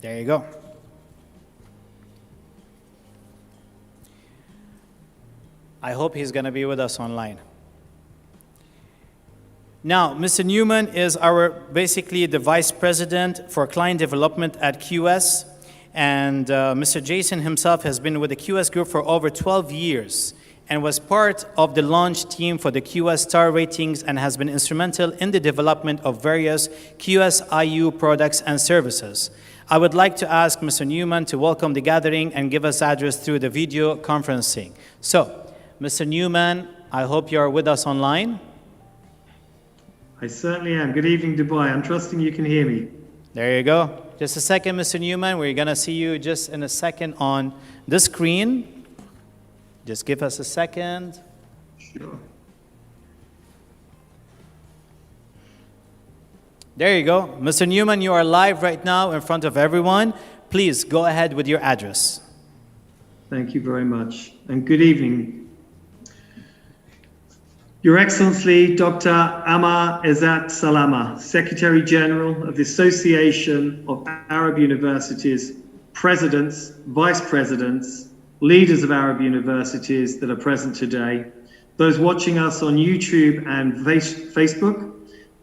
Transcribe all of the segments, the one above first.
There you go. I hope he's going to be with us online. Now, Mr. Newman is basically the Vice President for Client Development at QS. And Mr. Jason himself has been with the QS Group for over 12 years and was part of the launch team for the QS Star Ratings and has been instrumental in the development of various QSIU products and services. I would like to ask Mr. Newman to welcome the gathering and give us address through the video conferencing. So, Mr. Newman, I hope you are with us online. I certainly am. Good evening, Dubai. I'm trusting you can hear me. There you go. Just a second, Mr. Newman. We're going to see you just in a second on the screen. Just give us a second. Sure. There you go. Mr. Newman, you are live right now in front of everyone. Please go ahead with your address. Thank you very much. And good evening. Your Excellency, Dr. Amr Ezzat Salama, Secretary General of the Association of Arab Universities, Presidents, Vice Presidents, Leaders of Arab Universities that are present today, those watching us on YouTube and Facebook,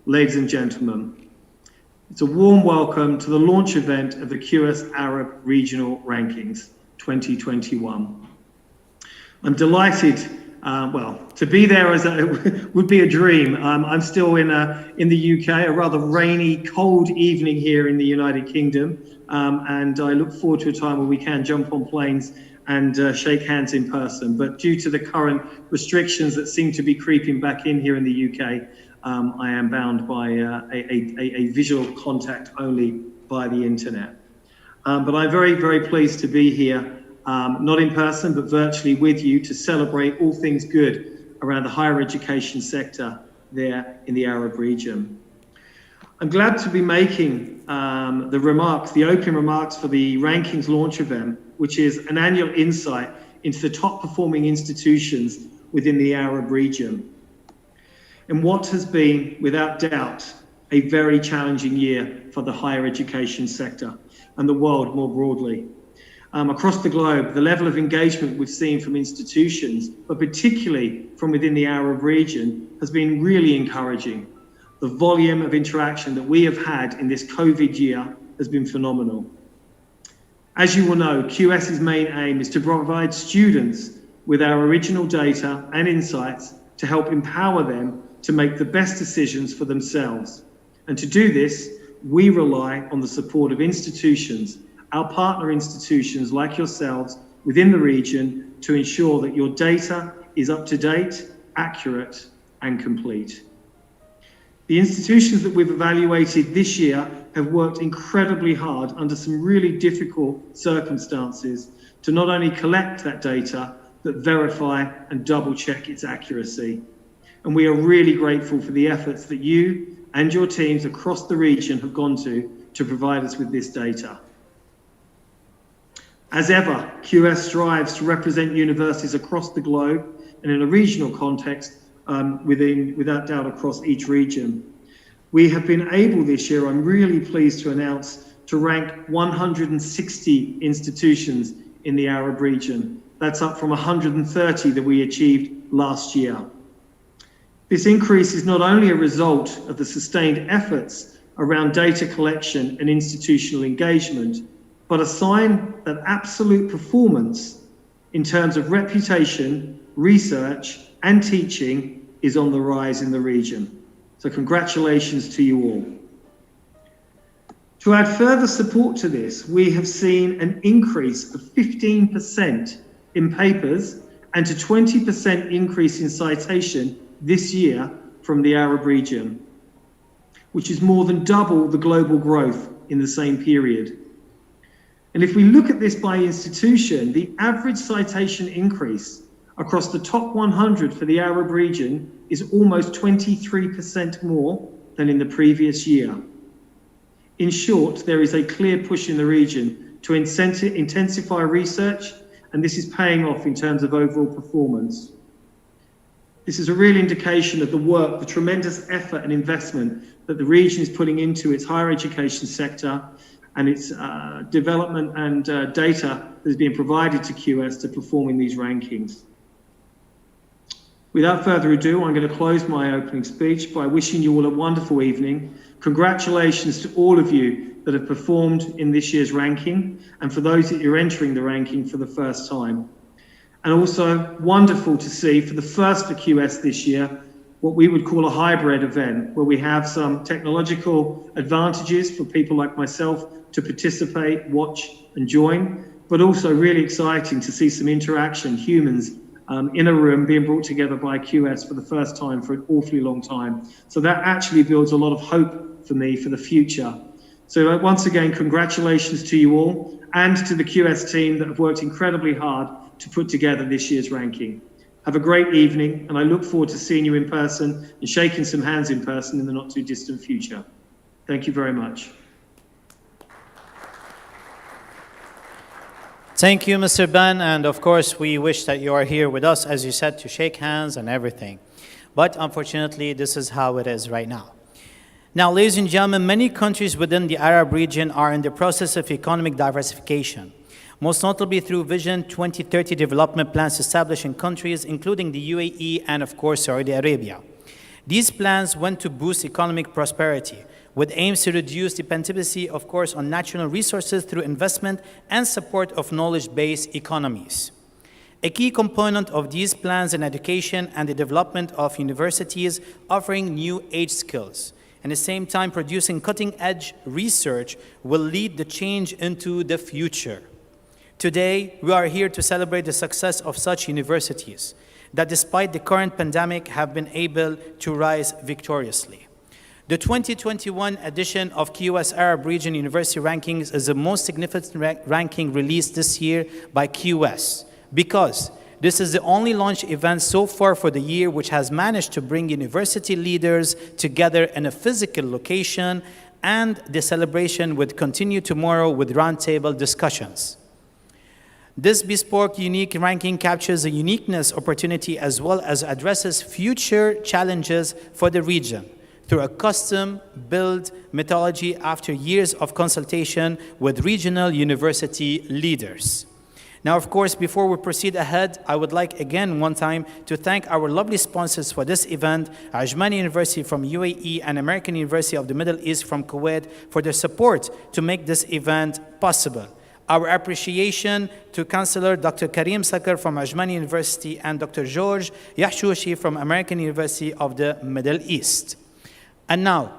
ladies and gentlemen, it's a warm welcome to the launch event of the QS Arab Regional Rankings 2021. I'm delighted to be there would be a dream. I'm still in the UK, a rather rainy, cold evening here in the United Kingdom, and I look forward to a time where we can jump on planes and shake hands in person. But due to the current restrictions that seem to be creeping back in here in the UK, I am bound by a visual contact only by the internet. But I'm very, very pleased to be here. Not in person, but virtually with you to celebrate all things good around the higher education sector there in the Arab region. I'm glad to be making the opening remarks for the Rankings launch event, which is an annual insight into the top performing institutions within the Arab region. In what has been, without doubt, a very challenging year for the higher education sector and the world more broadly. Across the globe, the level of engagement we've seen from institutions, but particularly from within the Arab region, has been really encouraging. The volume of interaction that we have had in this COVID year has been phenomenal. As you will know, QS's main aim is to provide students with our original data and insights to help empower them to make the best decisions for themselves. And to do this, we rely on the support of institutions, our partner institutions like yourselves within the region, to ensure that your data is up to date, accurate, and complete. The institutions that we've evaluated this year have worked incredibly hard under some really difficult circumstances to not only collect that data, but verify and double check its accuracy. And we are really grateful for the efforts that you and your teams across the region have gone to provide us with this data. As ever, QS strives to represent universities across the globe and in a regional context, without doubt, across each region. We have been able this year, I'm really pleased to announce, to rank 160 institutions in the Arab region. That's up from 130 that we achieved last year. This increase is not only a result of the sustained efforts around data collection and institutional engagement, but a sign that absolute performance in terms of reputation, research, and teaching is on the rise in the region. So congratulations to you all. To add further support to this, we have seen an increase of 15% in papers and to 20% increase in citation this year from the Arab region, which is more than double the global growth in the same period. And if we look at this by institution, the average citation increase across the top 100 for the Arab region is almost 23% more than in the previous year. In short, there is a clear push in the region to intensify research, and this is paying off in terms of overall performance. This is a real indication of the work, the tremendous effort and investment that the region is putting into its higher education sector, and its development and data that is being provided to QS to perform in these rankings. Without further ado, I'm going to close my opening speech by wishing you all a wonderful evening. Congratulations to all of you that have performed in this year's ranking, and for those that you're entering the ranking for the first time. And also wonderful to see, for the first for QS this year, what we would call a hybrid event, where we have some technological advantages for people like myself to participate, watch and join, but also really exciting to see some interaction, humans in a room being brought together by QS for the first time for an awfully long time. So that actually builds a lot of hope for me for the future. So once again, congratulations to you all and to the QS team that have worked incredibly hard to put together this year's ranking. Have a great evening, and I look forward to seeing you in person and shaking some hands in person in the not too distant future. Thank you very much. Thank you, Mr. Ben, and of course, we wish that you are here with us, as you said, to shake hands and everything. But unfortunately, this is how it is right now. Now, ladies and gentlemen, many countries within the Arab region are in the process of economic diversification, most notably through Vision 2030 development plans established in countries including the UAE and, of course, Saudi Arabia. These plans went to boost economic prosperity, with aims to reduce dependency, of course, on natural resources through investment and support of knowledge-based economies. A key component of these plans is education and the development of universities offering new age skills. And at the same time, producing cutting-edge research will lead the change into the future. Today, we are here to celebrate the success of such universities that, despite the current pandemic, have been able to rise victoriously. The 2021 edition of QS Arab Region University Rankings is the most significant ranking released this year by QS because this is the only launch event so far for the year which has managed to bring university leaders together in a physical location, and the celebration would continue tomorrow with roundtable discussions. This bespoke, unique ranking captures a uniqueness opportunity as well as addresses future challenges for the region through a custom-built methodology after years of consultation with regional university leaders. Now, of course, before we proceed ahead, I would like again one time to thank our lovely sponsors for this event, Ajmani University from UAE and American University of the Middle East from Kuwait, for their support to make this event possible. Our appreciation to Chancellor Dr. Karim Sakar from Ajmani University and Dr. George Yahshoushi from American University of the Middle East. And now,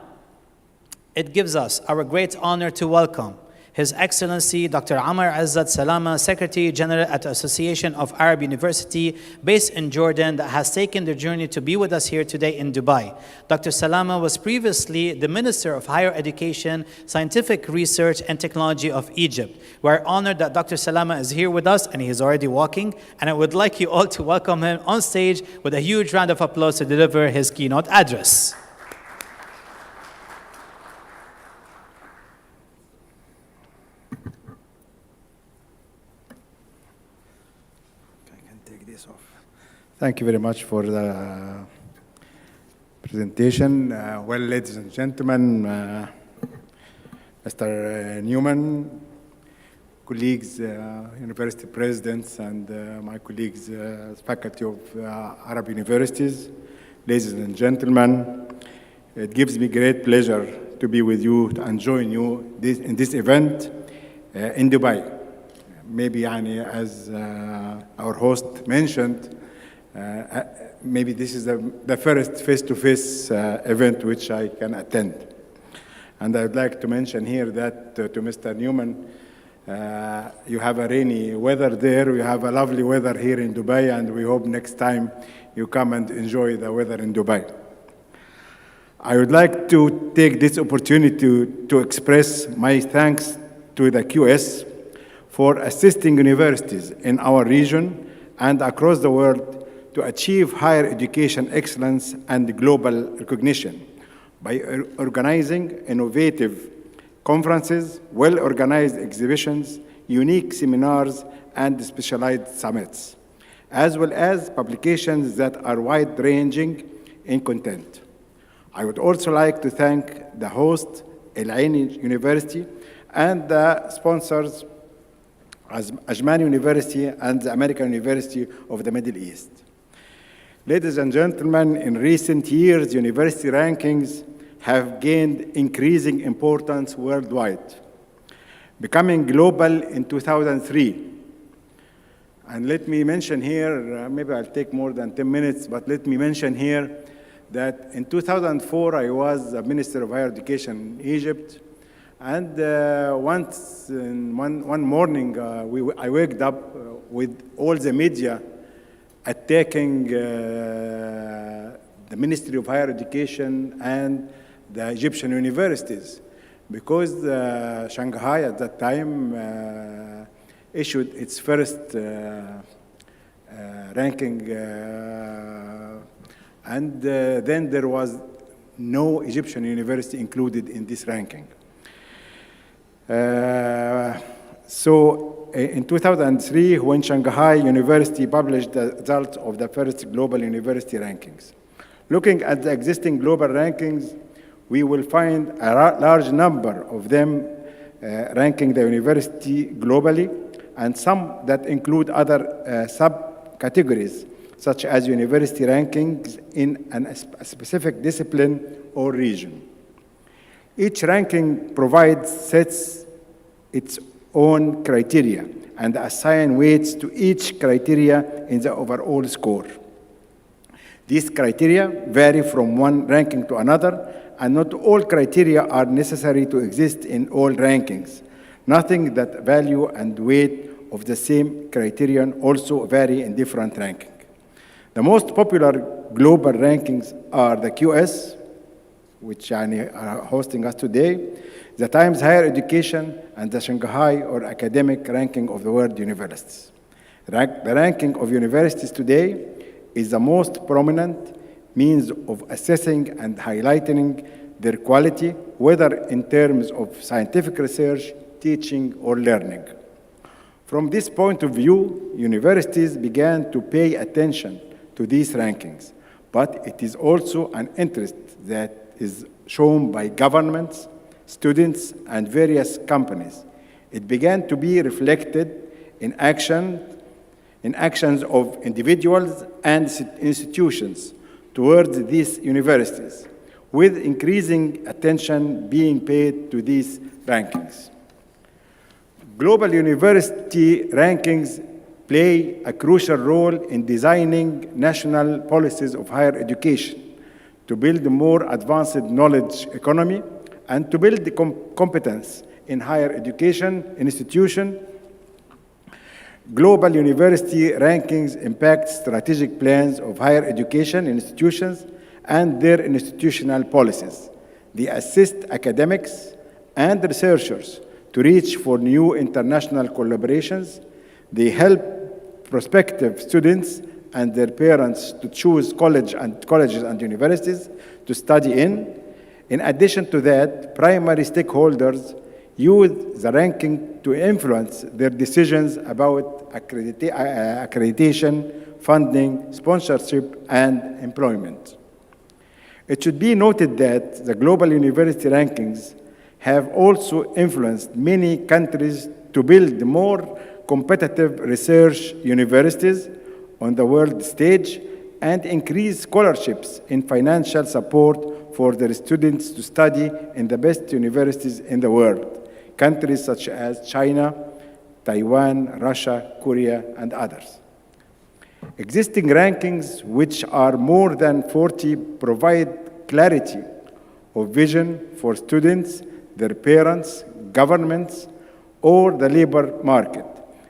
it gives us our great honor to welcome His Excellency Dr. Amr Ezzat Salama, Secretary General at the Association of Arab University, based in Jordan, that has taken the journey to be with us here today in Dubai. Dr. Salama was previously the Minister of Higher Education, Scientific Research and Technology of Egypt. We are honored that Dr. Salama is here with us, and he is already walking, and I would like you all to welcome him on stage with a huge round of applause to deliver his keynote address. Thank you very much for the presentation. Well, ladies and gentlemen, Mr. Newman, colleagues, university presidents, and my colleagues, faculty of Arab universities, ladies and gentlemen, it gives me great pleasure to be with you and join you in this event in Dubai. Maybe, as our host mentioned, maybe this is the first face-to-face event which I can attend. And I'd like to mention here that to Mr. Newman, you have a rainy weather there. We have a lovely weather here in Dubai, and we hope next time you come and enjoy the weather in Dubai. I would like to take this opportunity to express my thanks to the QS for assisting universities in our region and across the world to achieve higher education excellence and global recognition by organizing innovative conferences, well-organized exhibitions, unique seminars, and specialized summits, as well as publications that are wide-ranging in content. I would also like to thank the host, Al Ain University, and the sponsors as Ajman University and the American University of the Middle East. Ladies and gentlemen, in recent years, university rankings have gained increasing importance worldwide, becoming global in 2003. And let me mention here, maybe I'll take more than 10 minutes, but let me mention here that in 2004, I was the Minister of Higher Education in Egypt. And one morning, I waked up with all the media attacking the Ministry of Higher Education and the Egyptian universities, because Shanghai at that time issued its first ranking, and then there was no Egyptian university included in this ranking. So in 2003, when Shanghai University published the results of the first global university rankings. Looking at the existing global rankings, we will find a large number of them ranking the university globally, and some that include other subcategories, such as university rankings in a specific discipline or region. Each ranking sets its own criteria and assign weights to each criteria in the overall score. These criteria vary from one ranking to another, and not all criteria are necessary to exist in all rankings. Nothing that value and weight of the same criterion also vary in different rankings. The most popular global rankings are the QS, which are hosting us today, the Times Higher Education, and the Shanghai or Academic Ranking of the World Universities. The ranking of universities today is the most prominent means of assessing and highlighting their quality, whether in terms of scientific research, teaching, or learning. From this point of view, universities began to pay attention to these rankings, but it is also an interest that is shown by governments, students, and various companies. It began to be reflected in actions of individuals and institutions towards these universities, with increasing attention being paid to these rankings. Global university rankings play a crucial role in designing national policies of higher education to build a more advanced knowledge economy and to build the competence in higher education institutions. Global university rankings impact strategic plans of higher education institutions and their institutional policies. They assist academics and researchers to reach for new international collaborations. They help prospective students and their parents to choose colleges and universities to study in. In addition to that, primary stakeholders use the ranking to influence their decisions about accreditation, funding, sponsorship, and employment. It should be noted that the global university rankings have also influenced many countries to build more competitive research universities on the world stage and increase scholarships in financial support for their students to study in the best universities in the world, countries such as China, Taiwan, Russia, Korea, and others. Existing rankings, which are more than 40, provide clarity of vision for students, their parents, governments, or the labor market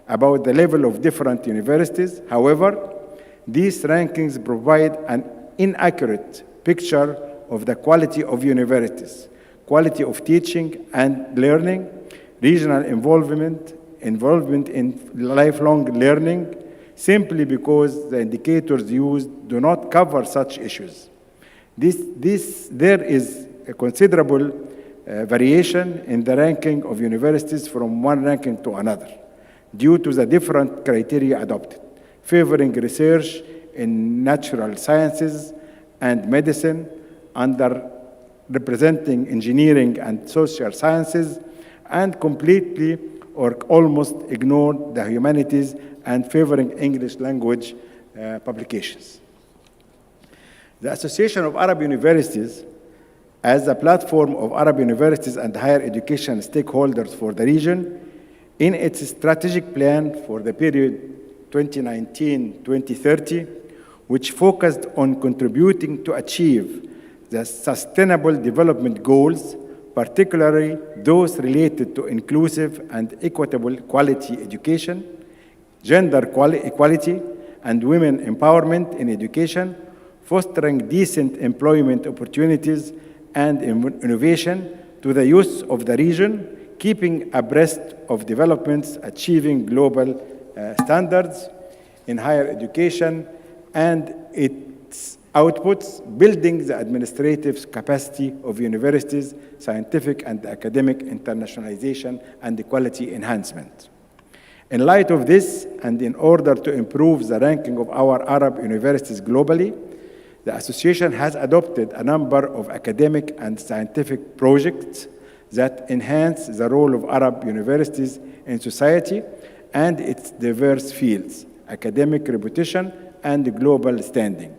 about the level of different universities. However, these rankings provide an inaccurate picture of the quality of universities, quality of teaching and learning, regional involvement in lifelong learning, simply because the indicators used do not cover such issues. There is a considerable variation in the ranking of universities from one ranking to another due to the different criteria adopted, favoring research in natural sciences and medicine, underrepresenting engineering and social sciences, and completely or almost ignored the humanities and favoring English language publications. The Association of Arab Universities, as a platform of Arab universities and higher education stakeholders for the region, in its strategic plan for the period 2019-2030, which focused on contributing to achieve the Sustainable Development Goals, particularly those related to inclusive and equitable quality education, gender equality, and women empowerment in education, fostering decent employment opportunities and innovation to the youth of the region, keeping abreast of developments, achieving global standards in higher education and its outputs, building the administrative capacity of universities, scientific and academic internationalization, and equality enhancement. In light of this, and in order to improve the ranking of our Arab universities globally, the association has adopted a number of academic and scientific projects that enhance the role of Arab universities in society and its diverse fields, academic reputation, and global standing.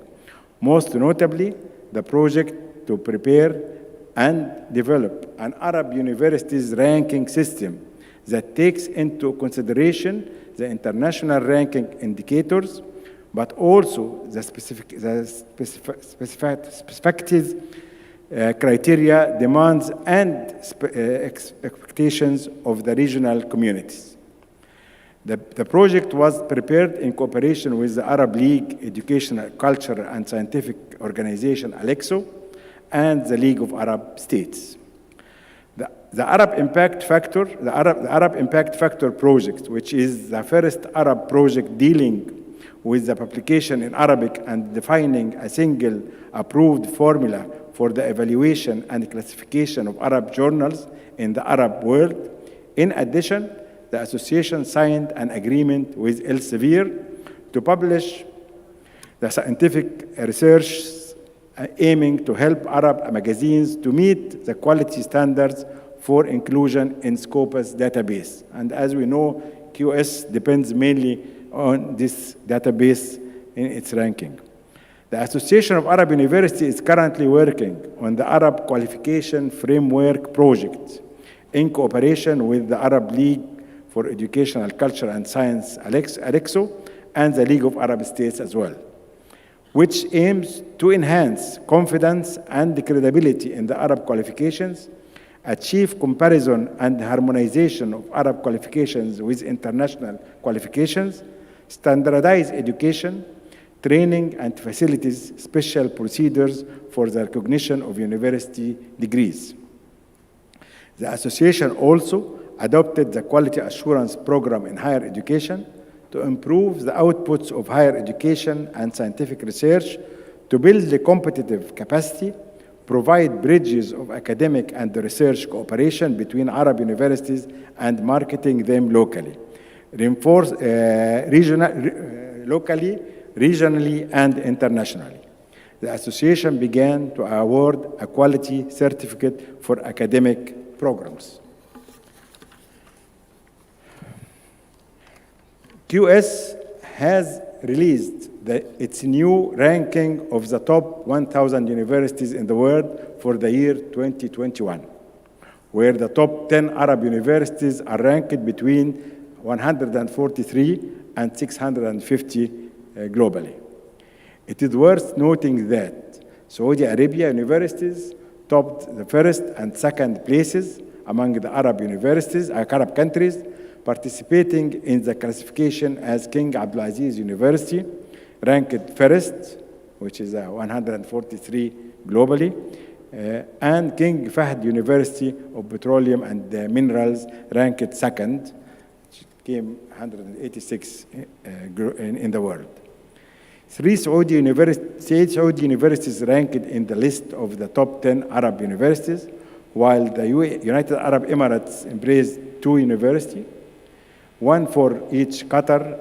Most notably, the project to prepare and develop an Arab universities ranking system that takes into consideration the international ranking indicators, but also the specific criteria, demands, and expectations of the regional communities. The project was prepared in cooperation with the Arab League Educational, Cultural, and Scientific Organization, ALEXO, and the League of Arab States. The Arab Impact Factor, the Arab Impact Factor project, which is the first Arab project dealing with the publication in Arabic and defining a single approved formula for the evaluation and classification of Arab journals in the Arab world. In addition, the association signed an agreement with Elsevier to publish the scientific research aiming to help Arab magazines to meet the quality standards for inclusion in Scopus database. And as we know, QS depends mainly on this database in its ranking. The Association of Arab Universities is currently working on the Arab Qualification Framework Project in cooperation with the Arab League for Educational, Culture, and Science, ALEXO, and the League of Arab States as well, which aims to enhance confidence and credibility in the Arab qualifications, achieve comparison and harmonization of Arab qualifications with international qualifications, standardize education, training, and facilities special procedures for the recognition of university degrees. The association also adopted the Quality Assurance Program in higher education to improve the outputs of higher education and scientific research, to build the competitive capacity, provide bridges of academic and research cooperation between Arab universities and marketing them locally, reinforce locally, regionally, and internationally. The association began to award a quality certificate for academic programs. QS has released its new ranking of the top 1,000 universities in the world for the year 2021, where the top 10 Arab universities are ranked between 143 and 650 globally. It is worth noting that Saudi Arabia universities topped the first and second places among the Arab universities, Arab countries, participating in the classification as King Abdulaziz University, ranked first, which is 143 globally, and King Fahd University of Petroleum and Minerals, ranked second, which came 186 in the world. Three Saudi universities ranked in the list of the top 10 Arab universities, while the United Arab Emirates embraced 2 universities, one for each Qatar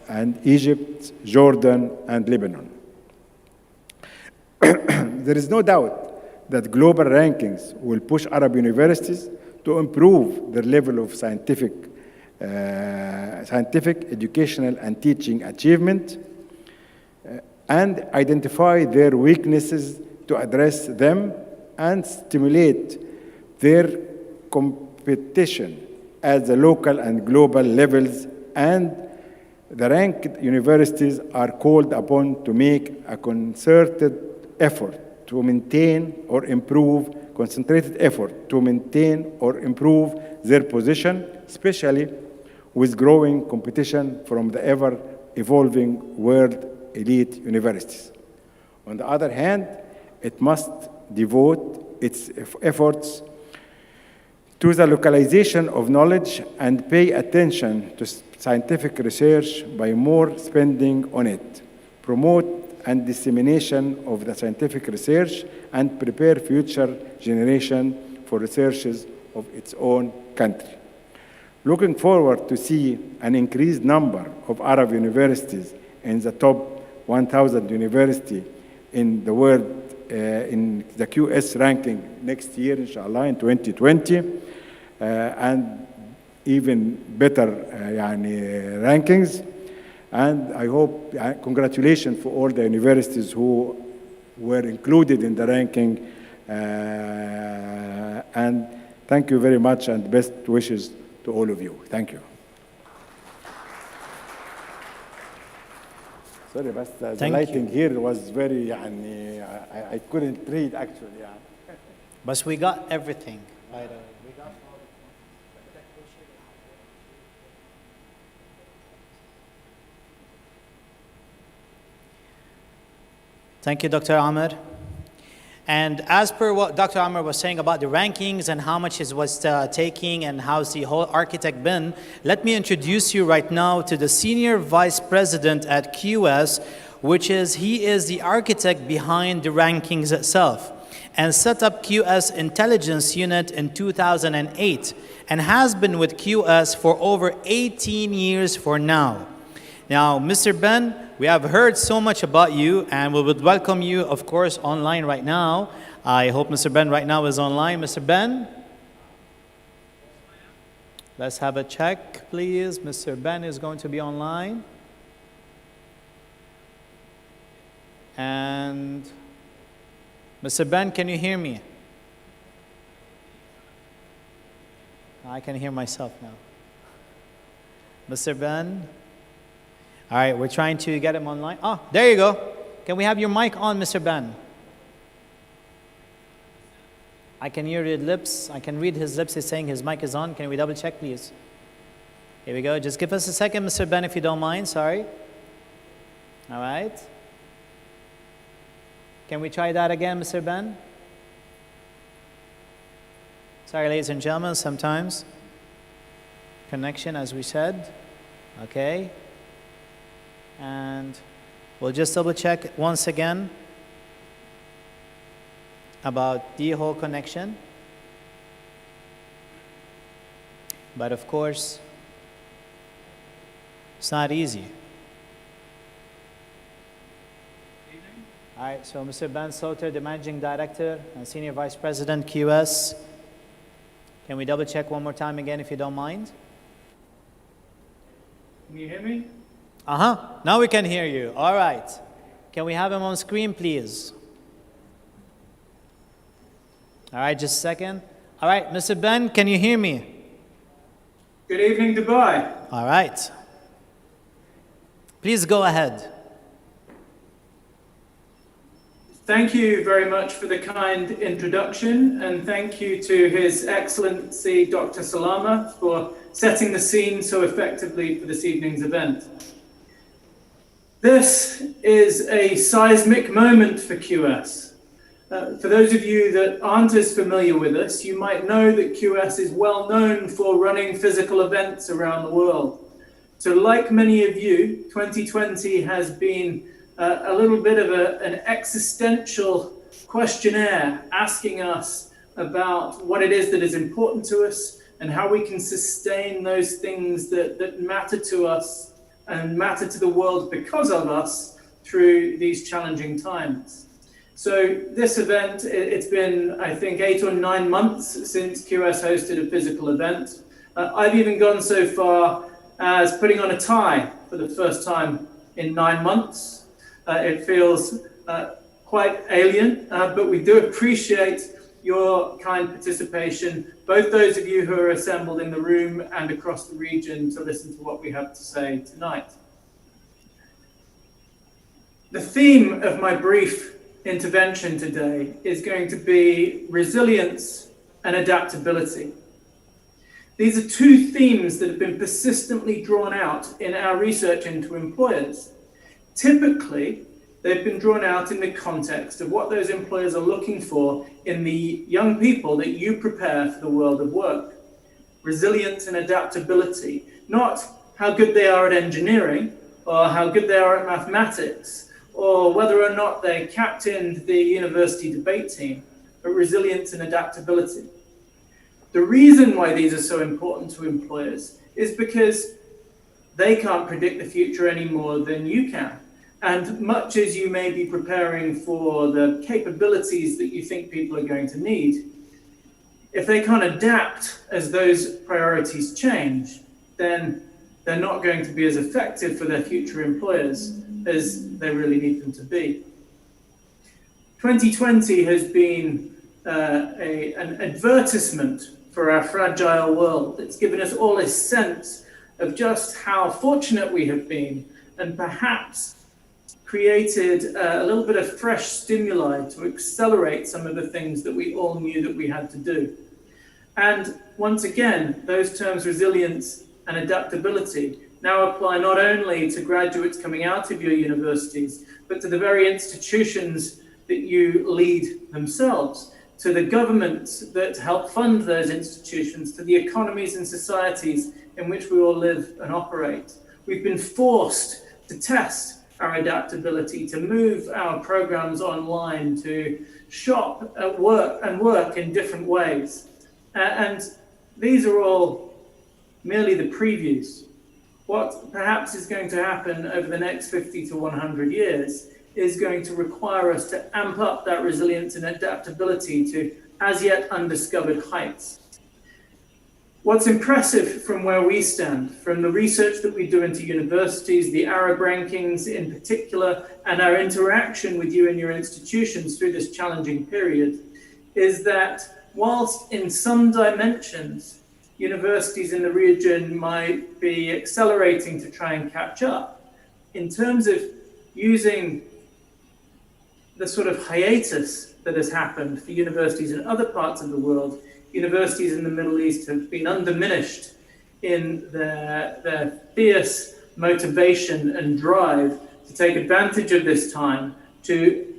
and Egypt, Jordan, and Lebanon. There is no doubt that global rankings will push Arab universities to improve their level of scientific, educational, and teaching achievement, and identify their weaknesses to address them and stimulate their competition at the local and global levels, and the ranked universities are called upon to make a concerted effort to maintain or improve, concentrated effort to maintain or improve their position, especially with growing competition from the ever-evolving world elite universities. On the other hand, it must devote its efforts to the localization of knowledge and pay attention to scientific research by more spending on it, promote and dissemination of the scientific research, and prepare future generation for researches of its own country. Looking forward to see an increased number of Arab universities in the top 1,000 university in the world in the QS ranking next year, inshallah, in 2020, and even better rankings. And I hope, congratulations for all the universities who were included in the ranking. And thank you very much, and best wishes to all of you. Thank you. Sorry, but the lighting here was very, I couldn't read actually. But we got everything. Right? Thank you, Dr. Amr. And as per what Dr. Amr was saying about the rankings and how much it was taking and how's the whole architect been, let me introduce you right now to the Senior Vice President at QS, he is the architect behind the rankings itself, and set up QS Intelligence Unit in 2008, and has been with QS for over 18 years for now. Now, Mr. Ben, we have heard so much about you, and we would welcome you, of course, online right now. I hope Mr. Ben right now is online. Mr. Ben? Let's have a check, please. Mr. Ben is going to be online. And Mr. Ben, can you hear me? I can hear myself now. Mr. Ben? All right, we're trying to get him online. Oh, there you go. Can we have your mic on, Mr. Ben? I can hear your lips. I can read his lips. He's saying his mic is on. Can we double check, please? Here we go. Just give us a second, Mr. Ben, if you don't mind. Sorry. All right. Can we try that again, Mr. Ben? Sorry, ladies and gentlemen, sometimes connection, as we said. Okay. And we'll just double check once again about the whole connection. But of course, it's not easy. All right, so Mr. Ben Soter, the Managing Director and Senior Vice President, QS. Can we double check one more time again, if you don't mind? Can you hear me? Now we can hear you. All right. Can we have him on screen, please? All right, just a second. All right, Mr. Ben, can you hear me? Good evening, Dubai. All right. Please go ahead. Thank you very much for the kind introduction, and thank you to His Excellency Dr. Salama for setting the scene so effectively for this evening's event. This is a seismic moment for QS. For those of you that aren't as familiar with us, you might know that QS is well known for running physical events around the world. So like many of you, 2020 has been a little bit of an existential questionnaire asking us about what it is that is important to us and how we can sustain those things that matter to us and matter to the world because of us through these challenging times. So this event, it's been, I think, 8 or 9 months since QS hosted a physical event. I've even gone so far as putting on a tie for the first time in 9 months. It feels quite alien, but we do appreciate your kind participation, both those of you who are assembled in the room and across the region to listen to what we have to say tonight. The theme of my brief intervention today is going to be resilience and adaptability. These are two themes that have been persistently drawn out in our research into employers. Typically, they've been drawn out in the context of what those employers are looking for in the young people that you prepare for the world of work. Resilience and adaptability, not how good they are at engineering or how good they are at mathematics, or whether or not they captained the university debate team, but resilience and adaptability. The reason why these are so important to employers is because they can't predict the future any more than you can. And much as you may be preparing for the capabilities that you think people are going to need, if they can't adapt as those priorities change, then they're not going to be as effective for their future employers as they really need them to be. 2020 has been an advertisement for our fragile world. It's given us all a sense of just how fortunate we have been, and perhaps created a little bit of fresh stimuli to accelerate some of the things that we all knew that we had to do. And once again, those terms, resilience and adaptability, now apply not only to graduates coming out of your universities, but to the very institutions that you lead themselves, to the governments that help fund those institutions, to the economies and societies in which we all live and operate. We've been forced to test our adaptability, to move our programs online, to shop at work and work in different ways. And these are all merely the previews. What perhaps is going to happen over the next 50 to 100 years is going to require us to amp up that resilience and adaptability to as yet undiscovered heights. What's impressive from where we stand, from the research that we do into universities, the Arab rankings in particular, and our interaction with you and your institutions through this challenging period, is that whilst in some dimensions, universities in the region might be accelerating to try and catch up, in terms of using the sort of hiatus that has happened for universities in other parts of the world, universities in the Middle East have been undiminished in their fierce motivation and drive to take advantage of this time to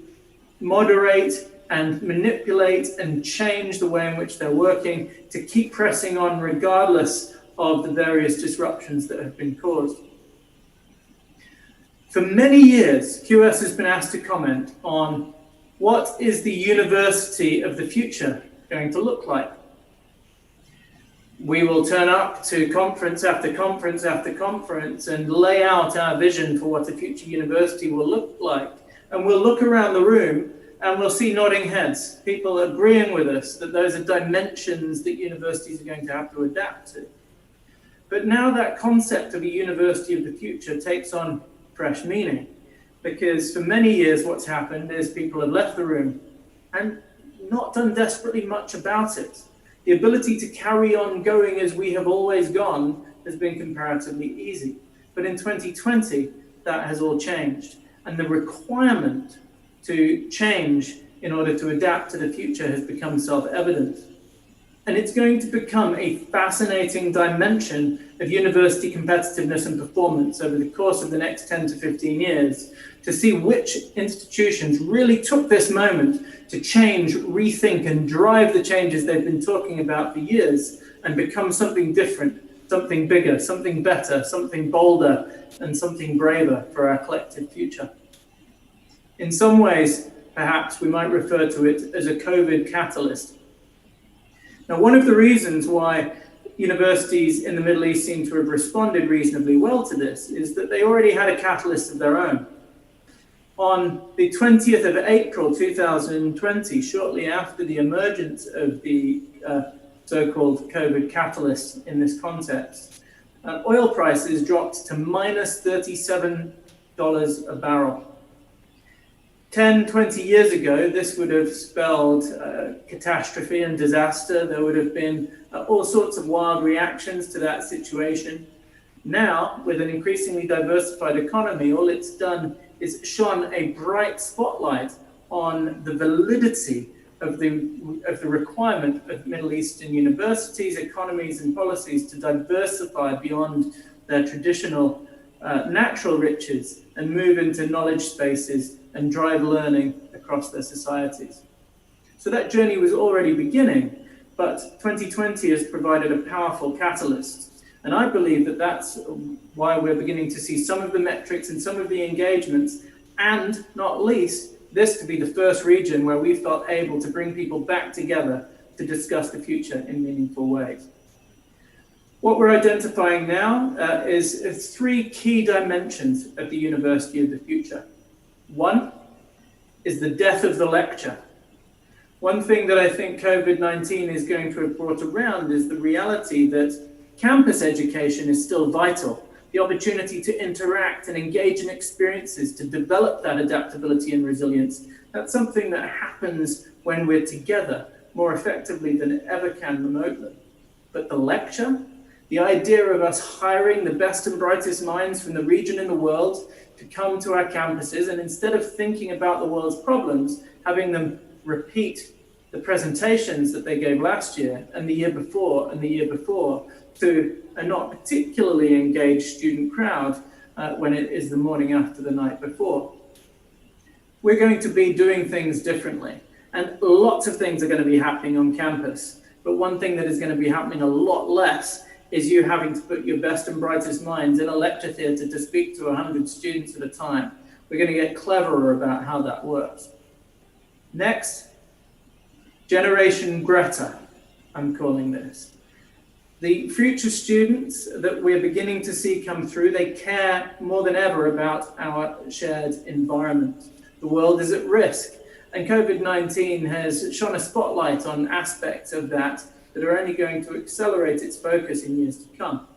moderate and manipulate and change the way in which they're working, to keep pressing on regardless of the various disruptions that have been caused. For many years, QS has been asked to comment on what is the university of the future going to look like. We will turn up to conference after conference after conference and lay out our vision for what a future university will look like. And we'll look around the room and we'll see nodding heads, people agreeing with us that those are dimensions that universities are going to have to adapt to. But now that concept of a university of the future takes on fresh meaning, because for many years what's happened is people have left the room and not done desperately much about it. The ability to carry on going as we have always gone has been comparatively easy. But in 2020, that has all changed. And the requirement to change in order to adapt to the future has become self-evident. And it's going to become a fascinating dimension of university competitiveness and performance over the course of the next 10 to 15 years, to see which institutions really took this moment to change, rethink, and drive the changes they've been talking about for years and become something different, something bigger, something better, something bolder, and something braver for our collective future. In some ways, perhaps we might refer to it as a COVID catalyst. Now, one of the reasons why universities in the Middle East seem to have responded reasonably well to this is that they already had a catalyst of their own. On the 20th of April 2020, shortly after the emergence of the so-called COVID catalyst in this context, oil prices dropped to minus $37 a barrel. 10, 20 years ago, this would have spelled catastrophe and disaster. There would have been all sorts of wild reactions to that situation. Now, with an increasingly diversified economy, all it's done is shone a bright spotlight on the validity of the requirement of Middle Eastern universities, economies, and policies to diversify beyond their traditional natural riches and move into knowledge spaces and drive learning across their societies. So that journey was already beginning, but 2020 has provided a powerful catalyst. And I believe that that's why we're beginning to see some of the metrics and some of the engagements, and not least, this to be the first region where we felt able to bring people back together to discuss the future in meaningful ways. What we're identifying now is three key dimensions of the University of the Future. One is the death of the lecture. One thing that I think COVID-19 is going to have brought around is the reality that campus education is still vital. The opportunity to interact and engage in experiences, to develop that adaptability and resilience, that's something that happens when we're together more effectively than it ever can remotely. But the lecture, the idea of us hiring the best and brightest minds from the region and the world to come to our campuses, and instead of thinking about the world's problems, having them repeat the presentations that they gave last year and the year before and the year before to a not particularly engaged student crowd when it is the morning after the night before. We're going to be doing things differently, and lots of things are going to be happening on campus. But one thing that is going to be happening a lot less is you having to put your best and brightest minds in a lecture theatre to speak to 100 students at a time. We're going to get cleverer about how that works. Next, Generation Greta, I'm calling this. The future students that we're beginning to see come through, they care more than ever about our shared environment. The world is at risk, and COVID-19 has shone a spotlight on aspects of that are only going to accelerate its focus in years to come.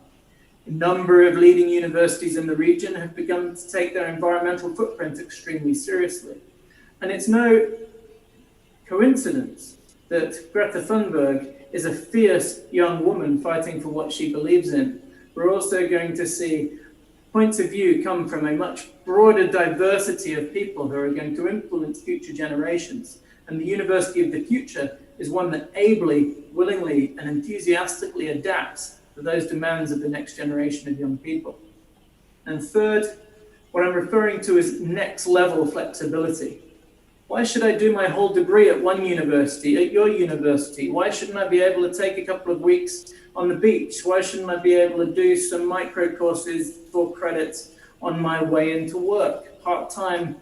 A number of leading universities in the region have begun to take their environmental footprint extremely seriously. And it's no coincidence that Greta Thunberg is a fierce young woman fighting for what she believes in. We're also going to see points of view come from a much broader diversity of people who are going to influence future generations. And the University of the Future is one that ably, willingly, and enthusiastically adapts to those demands of the next generation of young people. And third, what I'm referring to is next level flexibility. Why should I do my whole degree at one university, at your university? Why shouldn't I be able to take a couple of weeks on the beach? Why shouldn't I be able to do some micro courses for credits on my way into work? Part-time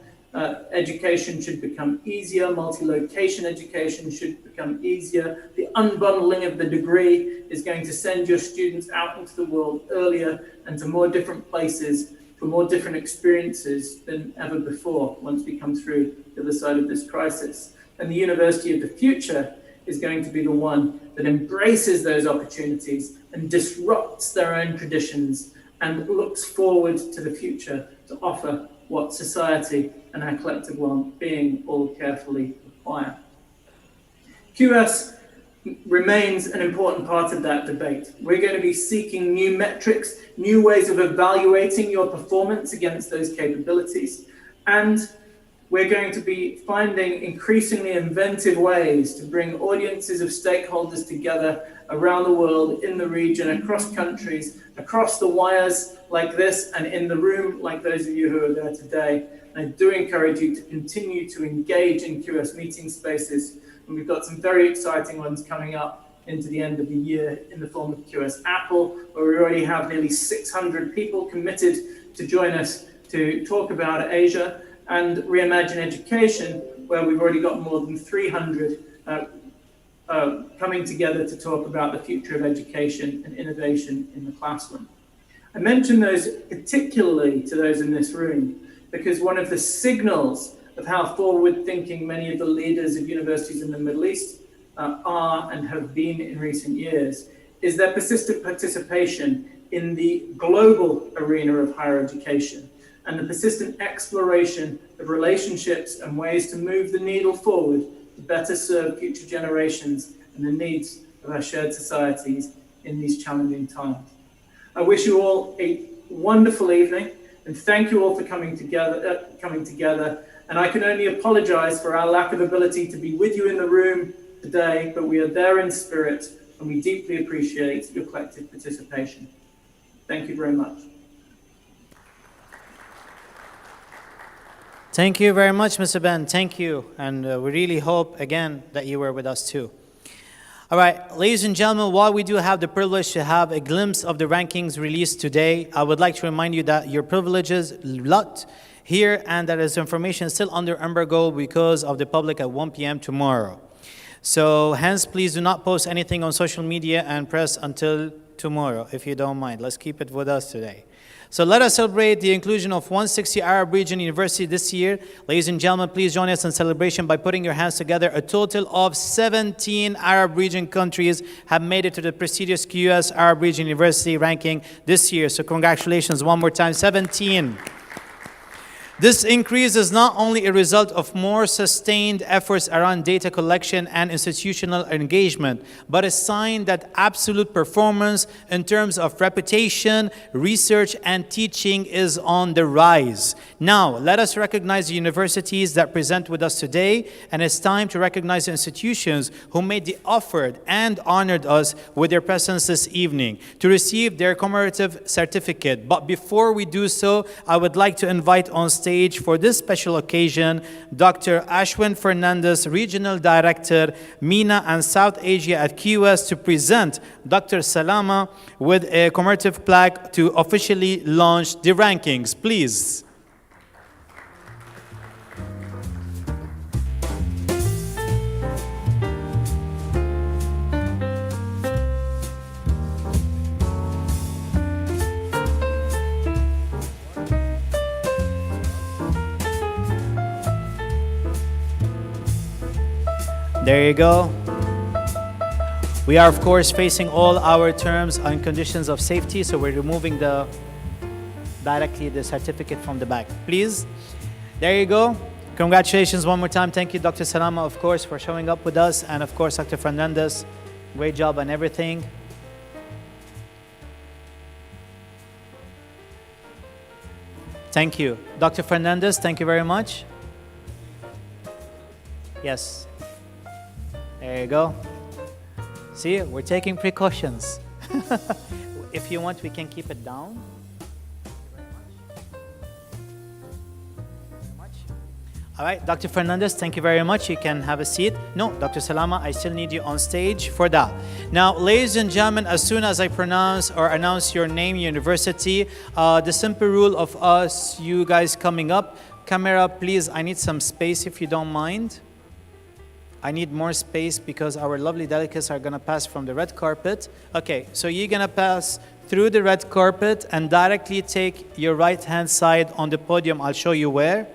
education should become easier. Multi-location education should become easier. The unbundling of the degree is going to send your students out into the world earlier and to more different places for more different experiences than ever before once we come through the other side of this crisis. And the University of the Future is going to be the one that embraces those opportunities and disrupts their own traditions and looks forward to the future to offer what society and our collective well-being all carefully require. QS remains an important part of that debate. We're going to be seeking new metrics, new ways of evaluating your performance against those capabilities, and we're going to be finding increasingly inventive ways to bring audiences of stakeholders together around the world, in the region, across countries, across the wires like this, and in the room like those of you who are there today. And I do encourage you to continue to engage in QS meeting spaces, and we've got some very exciting ones coming up into the end of the year in the form of QS Apple, where we already have nearly 600 people committed to join us to talk about Asia, and Reimagine Education, where we've already got more than 300 coming together to talk about the future of education and innovation in the classroom. I mention those particularly to those in this room because one of the signals of how forward-thinking many of the leaders of universities in the Middle East are and have been in recent years is their persistent participation in the global arena of higher education and the persistent exploration of relationships and ways to move the needle forward to better serve future generations and the needs of our shared societies in these challenging times. I wish you all a wonderful evening and thank you all for coming together. And I can only apologize for our lack of ability to be with you in the room today, but we are there in spirit and we deeply appreciate your collective participation. Thank you very much. Thank you very much, Mr. Ben. Thank you. And we really hope, again, that you were with us too. All right, ladies and gentlemen, while we do have the privilege to have a glimpse of the rankings released today, I would like to remind you that your privileges lot here and that this information is still under embargo because of the public at 1 p.m. tomorrow. So hence, please do not post anything on social media and press until tomorrow, if you don't mind. Let's keep it with us today. So let us celebrate the inclusion of 160 Arab region university this year. Ladies and gentlemen, please join us in celebration by putting your hands together. A total of 17 Arab region countries have made it to the prestigious QS Arab region university ranking this year. So congratulations one more time, 17. This increase is not only a result of more sustained efforts around data collection and institutional engagement, but a sign that absolute performance in terms of reputation, research, and teaching is on the rise. Now, let us recognize the universities that present with us today, and it's time to recognize the institutions who made the effort and honored us with their presence this evening to receive their commemorative certificate. But before we do so, I would like to invite on stage for this special occasion, Dr. Ashwin Fernandez, Regional Director, MENA and South Asia at QS, to present Dr. Salama with a commemorative plaque to officially launch the rankings. Please. There you go. We are, of course, facing all our terms and conditions of safety, so we're removing directly the certificate from the back. Please. There you go. Congratulations one more time. Thank you, Dr. Salama, of course, for showing up with us, and of course, Dr. Fernandez. Great job on everything. Thank you. Dr. Fernandez, thank you very much. Yes. There you go. See, we're taking precautions. If you want, we can keep it down. All right, Dr. Fernandez, thank you very much. You can have a seat. No, Dr. Salama, I still need you on stage for that. Now, ladies and gentlemen, as soon as I pronounce or announce your name, university, the simple rule of us, you guys coming up, camera, please, I need some space if you don't mind. I need more space because our lovely delegates are going to pass from the red carpet. Okay, so you're going to pass through the red carpet and directly take your right-hand side on the podium. I'll show you where.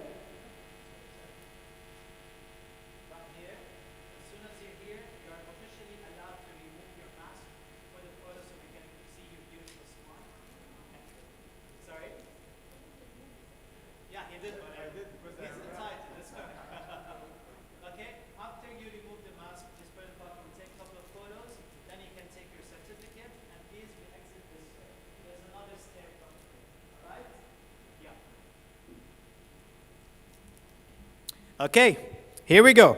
Okay, here we go.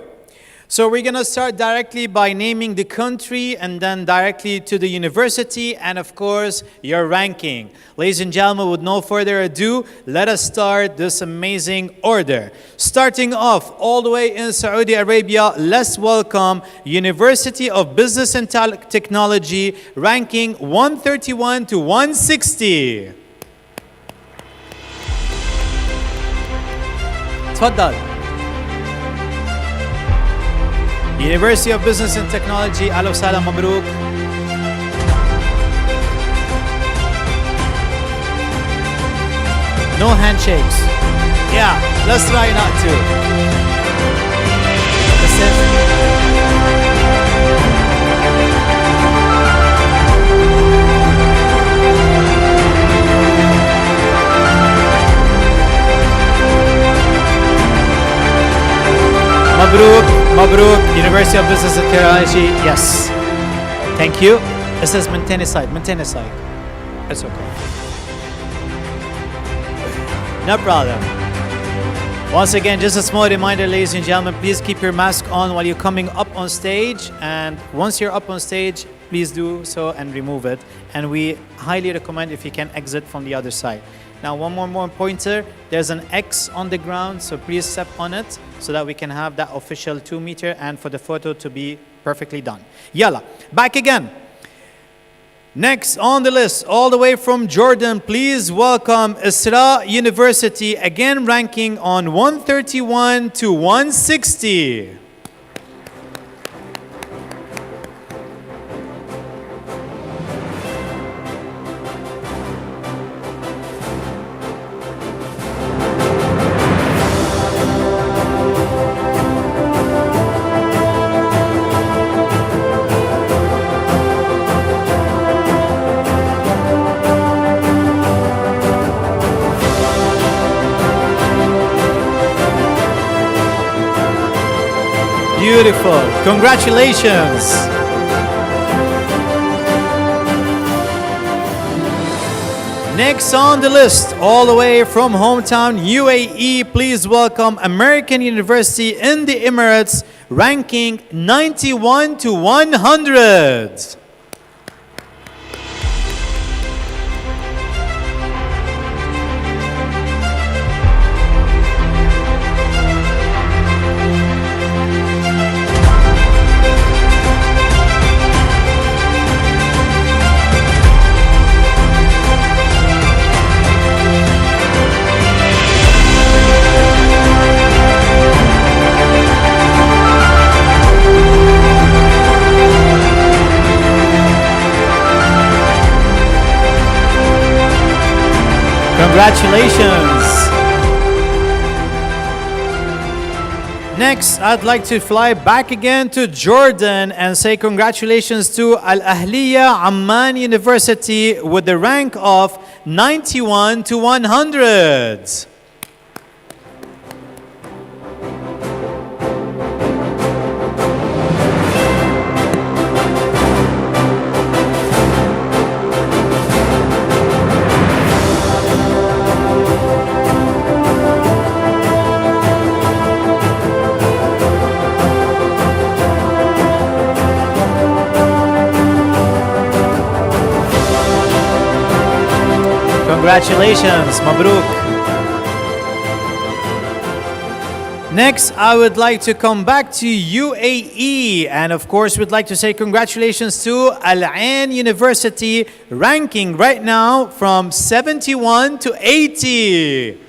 So we're going to start directly by naming the country and then directly to the university and, of course, your ranking. Ladies and gentlemen, with no further ado, let us start this amazing order. Starting off all the way in Saudi Arabia, let's welcome University of Business and Technology, ranking 131 to 160. تفضل. University of Business and Technology, أهلا وسهلا مبروك. No handshakes. Yeah, let's try not to. Listen. Mabruk, Mabruk, University of Business and Technology. Yes. Thank you. It says maintain aside. It's okay. No problem. Once again, just a small reminder, ladies and gentlemen, please keep your mask on while you're coming up on stage. And once you're up on stage, please do so and remove it. And we highly recommend if you can exit from the other side. Now, one more pointer. There's an X on the ground, so please step on it so that we can have that official 2 meter and for the photo to be perfectly done. Yalla, back again. Next on the list, all the way from Jordan, please welcome Isra University, again ranking on 131 to 160. Beautiful. Congratulations. Next on the list, all the way from hometown UAE, please welcome American University in the Emirates, ranking 91 to 100. Congratulations. Next, I'd like to fly back again to Jordan and say congratulations to Al Ahliya Amman University with the rank of 91 to 100. Congratulations, Mabruk. Next, I would like to come back to UAE, and of course, we'd like to say congratulations to Al Ain University, ranking right now from 71 to 80.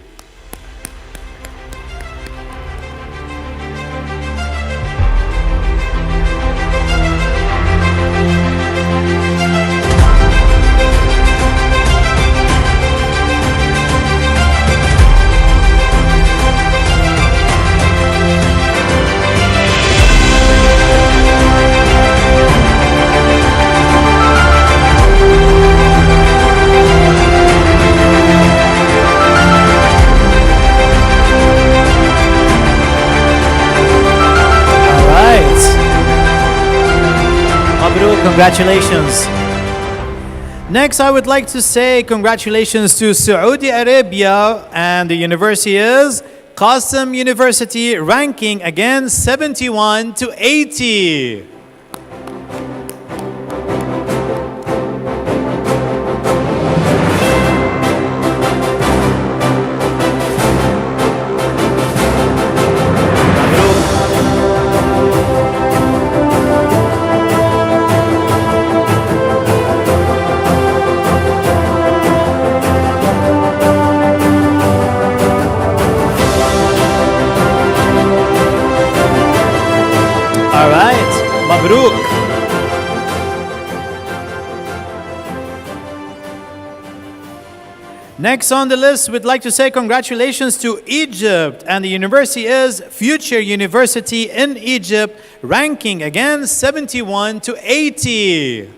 Congratulations. Next, I would like to say congratulations to Saudi Arabia, and the university is Qasim University, ranking again 71 to 80. Next on the list, we'd like to say congratulations to Egypt, and the university is Future University in Egypt, ranking again 71 to 80.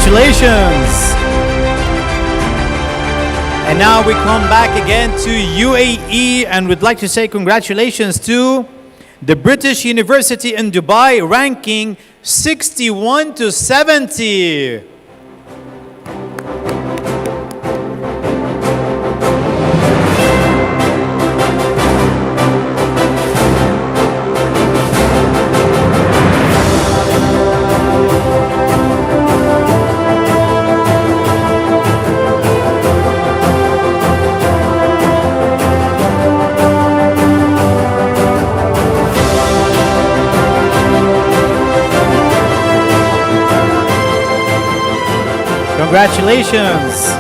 Congratulations. And now we come back again to UAE, and we'd like to say congratulations to the British University in Dubai, ranking 61 to 70. Congratulations.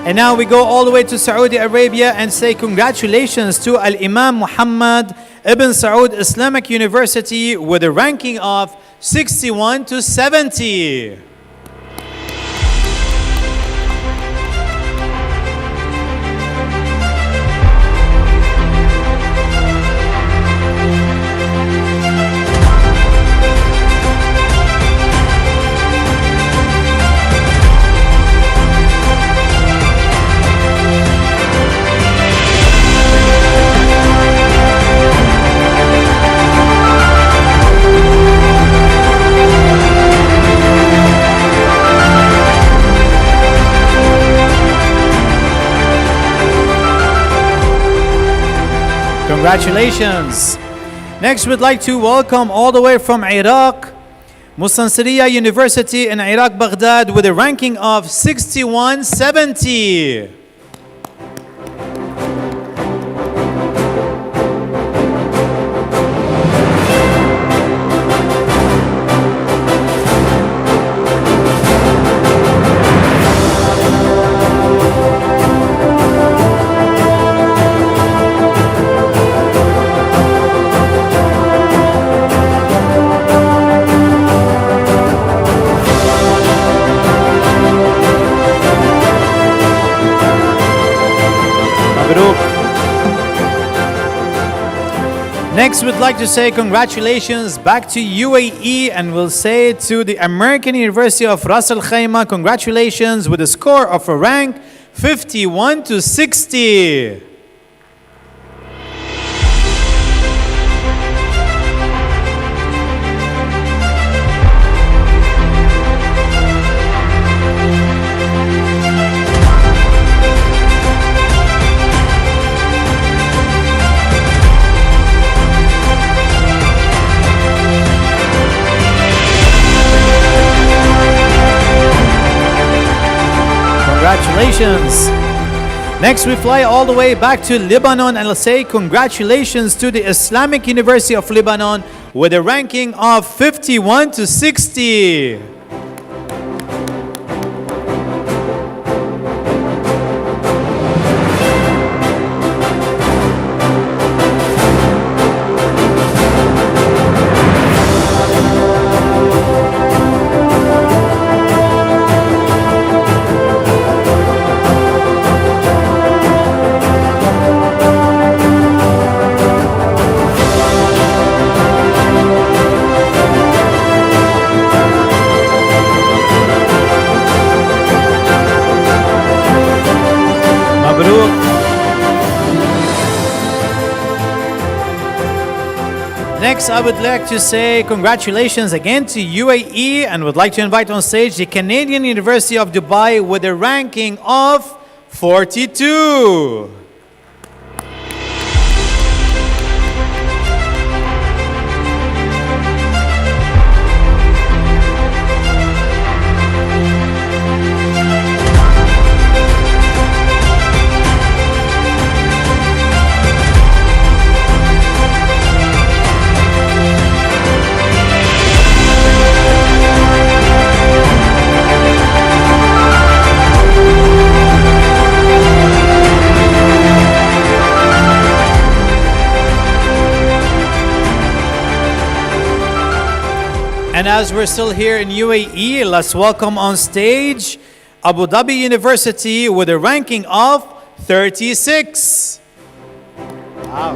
And now we go all the way to Saudi Arabia and say congratulations to Al-Imam Muhammad Ibn Saud Islamic University with a ranking of 61 to 70. Congratulations. Next, we'd like to welcome all the way from Iraq, Mustansiriya University in Iraq, Baghdad, with a ranking of 6170. Next, we'd like to say congratulations back to UAE, and we'll say to the American University of Ras Al Khaimah, congratulations with a score of a rank 51 to 60. Congratulations. Next, we fly all the way back to Lebanon and let's say congratulations to the Islamic University of Lebanon with a ranking of 51 to 60. Next, I would like to say congratulations again to UAE and would like to invite on stage the Canadian University of Dubai with a ranking of 42. as we're still here in UAE, let's welcome on stage Abu Dhabi University with a ranking of 36. Wow.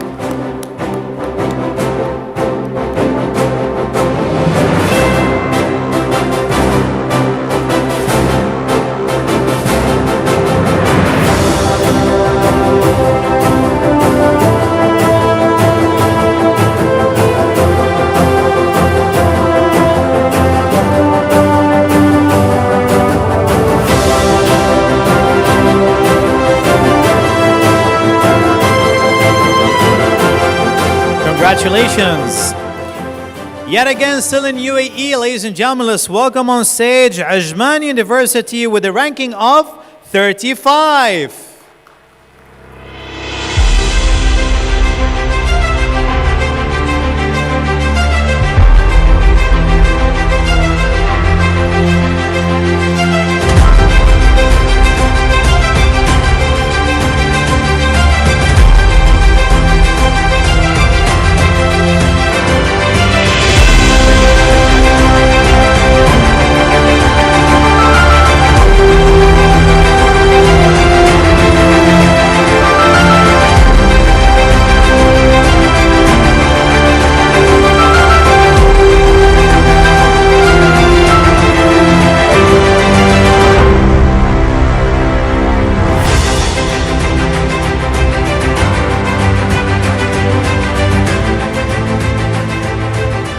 Congratulations. Yet again, still in UAE, ladies and gentlemen, let's welcome on stage Ajman University with a ranking of 35.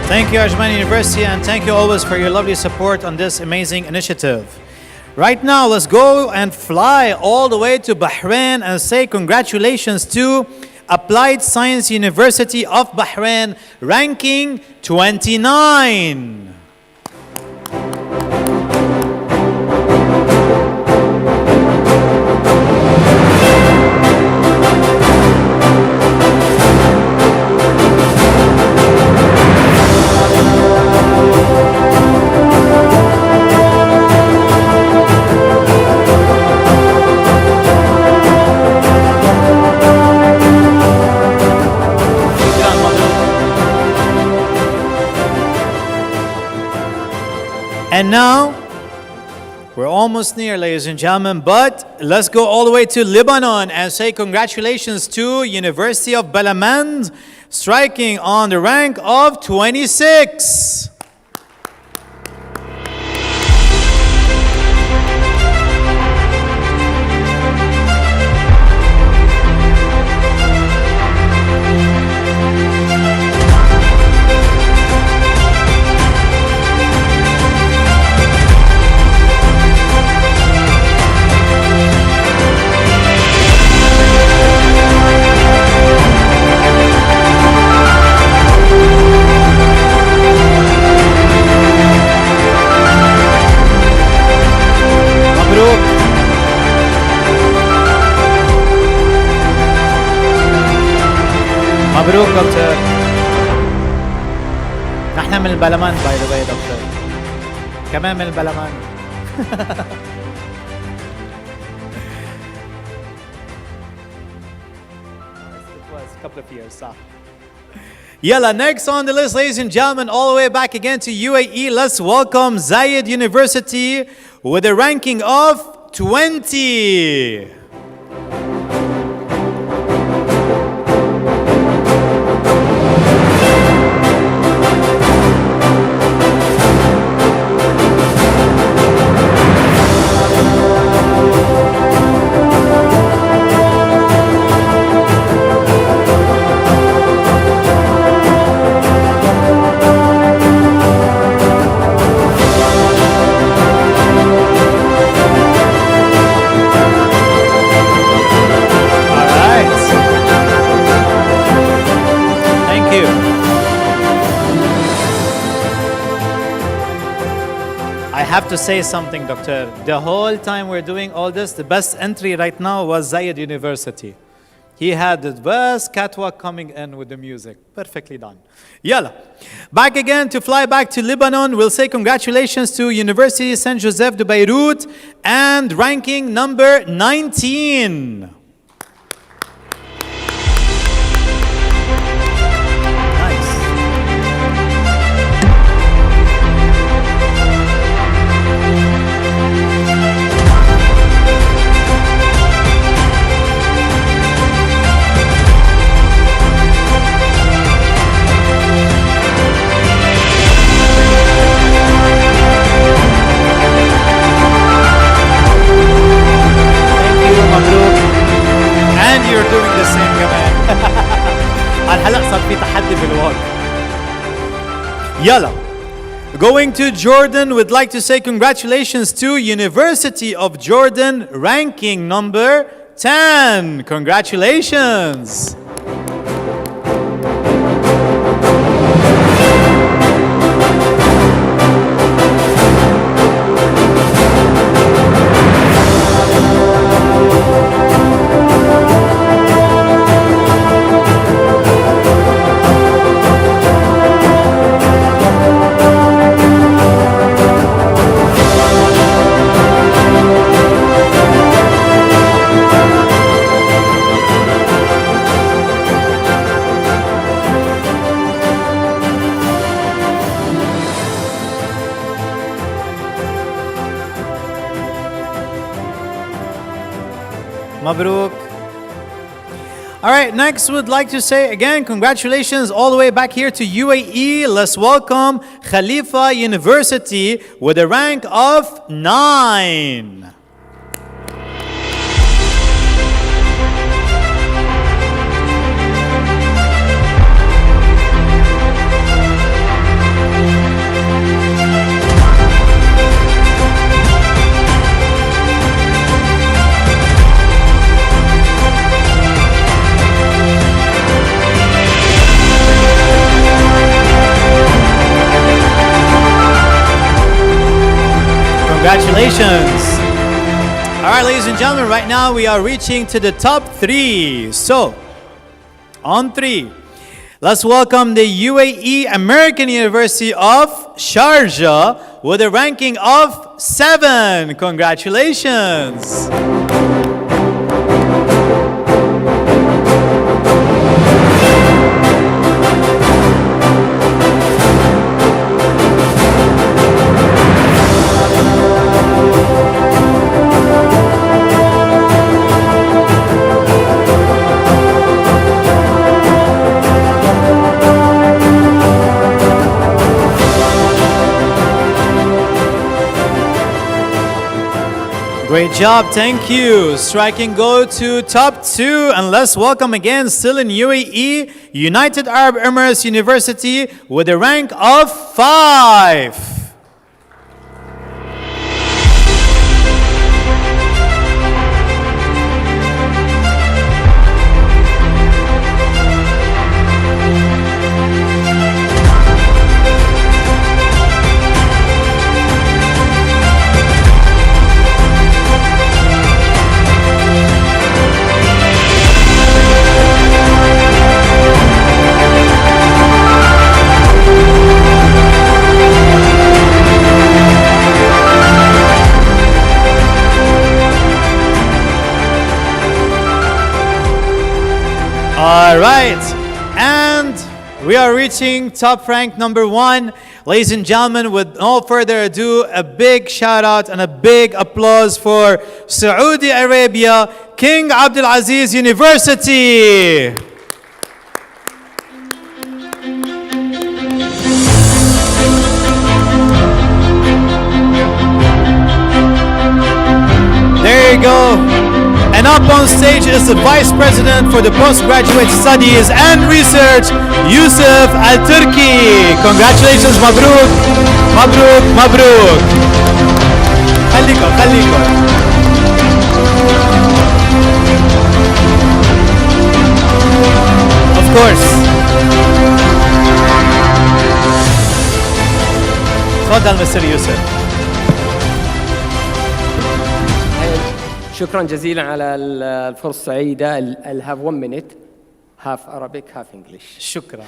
Thank you, Ajman University, and thank you always for your lovely support on this amazing initiative. Right now, let's go and fly all the way to Bahrain and say congratulations to Applied Science University of Bahrain, ranking 29. And now, we're almost near, ladies and gentlemen, but let's go all the way to Lebanon and say congratulations to University of Balamand, striking on the rank of 26. مبروك دكتور. نحن من البلمان باي ذا واي دكتور. كمان من البلمان. It was a couple of years, صح. Yalla, next on the list, ladies and gentlemen, all the way back again to UAE, let's welcome Zayed University with a ranking of 20. I have to say something, Doctor. The whole time we're doing all this, the best entry right now was Zayed University. He had the best catwalk coming in with the music. Perfectly done. Yalla. Back again to fly back to Lebanon. We'll say congratulations to University Saint Joseph de Beirut and ranking number 19. Yalla. Going to Jordan, we'd like to say congratulations to University of Jordan, ranking number 10. Congratulations. Mabruk. All right, next we'd like to say again, congratulations all the way back here to UAE. Let's welcome Khalifa University with a rank of 9. Congratulations. All right, ladies and gentlemen, right now we are reaching to the top 3. So, on 3, let's welcome the UAE American University of Sharjah with a ranking of 7. Congratulations. Great job, thank you. Striking go to top 2, and let's welcome again, still in UAE, United Arab Emirates University with a rank of 5. All right, and we are reaching top rank number 1. Ladies and gentlemen, with no further ado, a big shout out and a big applause for Saudi Arabia, King Abdulaziz University. There you go. And up on stage is the Vice President for the Postgraduate Studies and Research, Yusuf Al-Turki. Congratulations, Mabruk, Mabruk, Mabruk. خليكم خليكم. Of course. تفضل مستر يوسف. شكرا جزيلا على الفرصة السعيدة. I'll have 1 minute, half Arabic, half English. شكرا.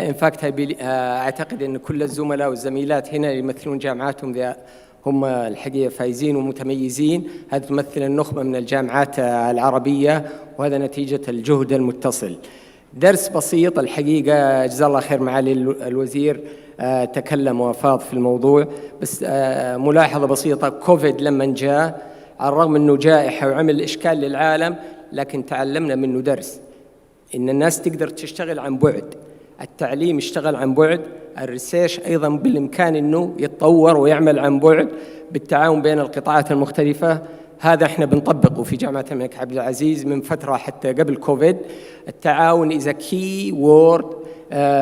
In fact, أعتقد أن كل الزملاء والزميلات هنا يمثلون جامعاتهم هم الحقيقة فايزين ومتميزين. هذه تمثل النخبة من الجامعات العربية، وهذا نتيجة الجهد المتصل. درس بسيط الحقيقة، جزاه الله خير معالي الوزير تكلم وافاض في الموضوع، بس ملاحظة بسيطة. كوفيد لما جاء، على الرغم أنه جائحة وعمل إشكال للعالم، لكن تعلمنا منه درس، إن الناس تقدر تشتغل عن بعد، التعليم يشتغل عن بعد، الريسيرش أيضا بالإمكان أنه يتطور ويعمل عن بعد بالتعاون بين القطاعات المختلفة. هذا احنا بنطبقه في جامعة الملك عبد العزيز من فترة حتى قبل كوفيد. التعاون is a key word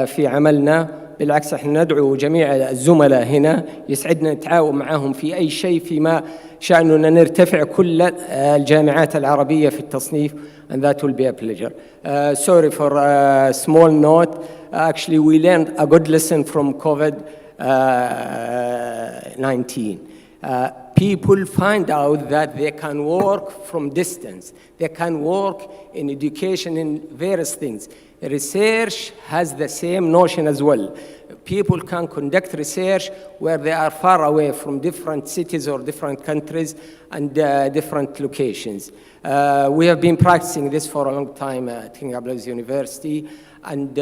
في عملنا. بالعكس احنا ندعو جميع الزملاء هنا، يسعدنا نتعاون معهم في أي شيء فيما شأننا نرتفع كل الجامعات العربية في التصنيف, and that will be a pleasure. Sorry for a small note. Actually, we learned a good lesson from COVID-19. People find out that they can work from distance. They can work in education in various things. Research has the same notion as well. People can conduct research where they are far away from different cities or different countries and different locations. We have been practicing this for a long time at King Abdulaziz University, and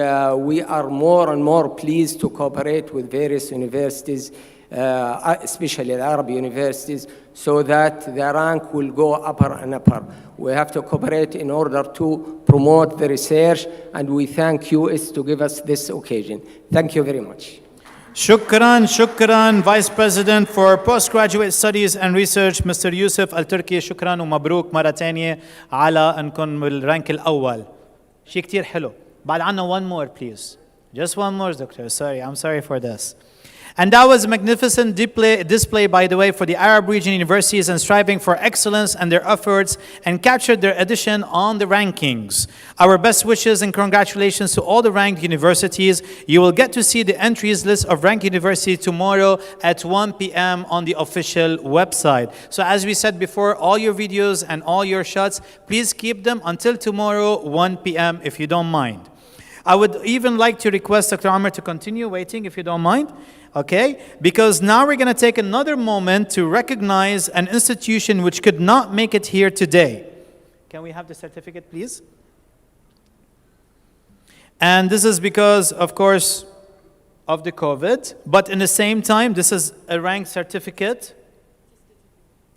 we are more and more pleased to cooperate with various universities, especially the Arab universities, so that the rank will go upper and upper. We have to cooperate in order to promote the research, and we thank US to give us this occasion. Thank you very much. Shukran, Vice President for Postgraduate Studies and Research, Mr. Yusuf Al-Turki. شكرا ومبروك مرة تانية على أنكم بالرانك الأول. شيء كتير حلو. بعد عنا one more, please. Just one more, Doctor. Sorry, I'm sorry for this. And that was a magnificent display, by the way, for the Arab region universities and striving for excellence and their efforts, and captured their addition on the rankings. Our best wishes and congratulations to all the ranked universities. You will get to see the entries list of ranked universities tomorrow at 1 p.m. on the official website. So as we said before, all your videos and all your shots, please keep them until tomorrow, 1 p.m. if you don't mind. I would even like to request Dr. Amr to continue waiting if you don't mind. Okay, because now we're going to take another moment to recognize an institution which could not make it here today. Can we have the certificate, please? And this is because, of course, of the COVID, but in the same time, this is a rank certificate.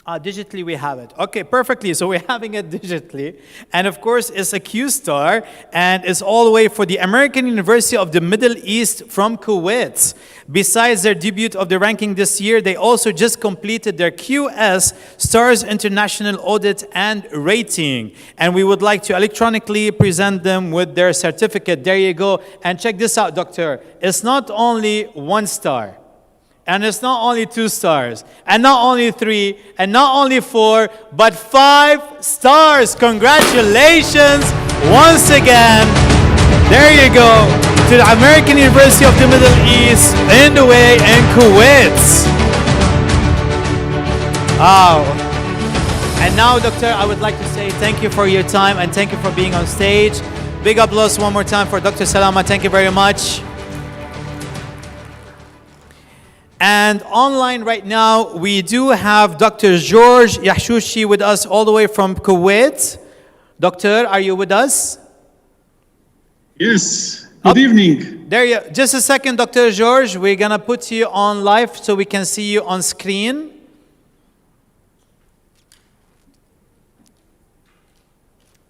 Digitally we have it. Okay, perfectly. So we're having it digitally. And of course, it's a Q-star, and it's all the way for the American University of the Middle East from Kuwait. Besides their debut of the ranking this year, they also just completed their QS Stars International Audit and Rating. And we would like to electronically present them with their certificate. There you go. And check this out, Doctor. It's not only 1 star. And it's not only 2 stars, and not only 3, and not only 4, but 5 stars. Congratulations once again. There you go, to the American University of the Middle East in Dubai and Kuwait. Wow. And now, Doctor, I would like to say thank you for your time and thank you for being on stage. Big applause one more time for Dr. Salama. Thank you very much. And online right now, we do have Dr. George Yahshoushi with us all the way from Kuwait. Doctor, are you with us? Yes. Good evening. There you. Just a second, Dr. George. We're going to put you on live so we can see you on screen.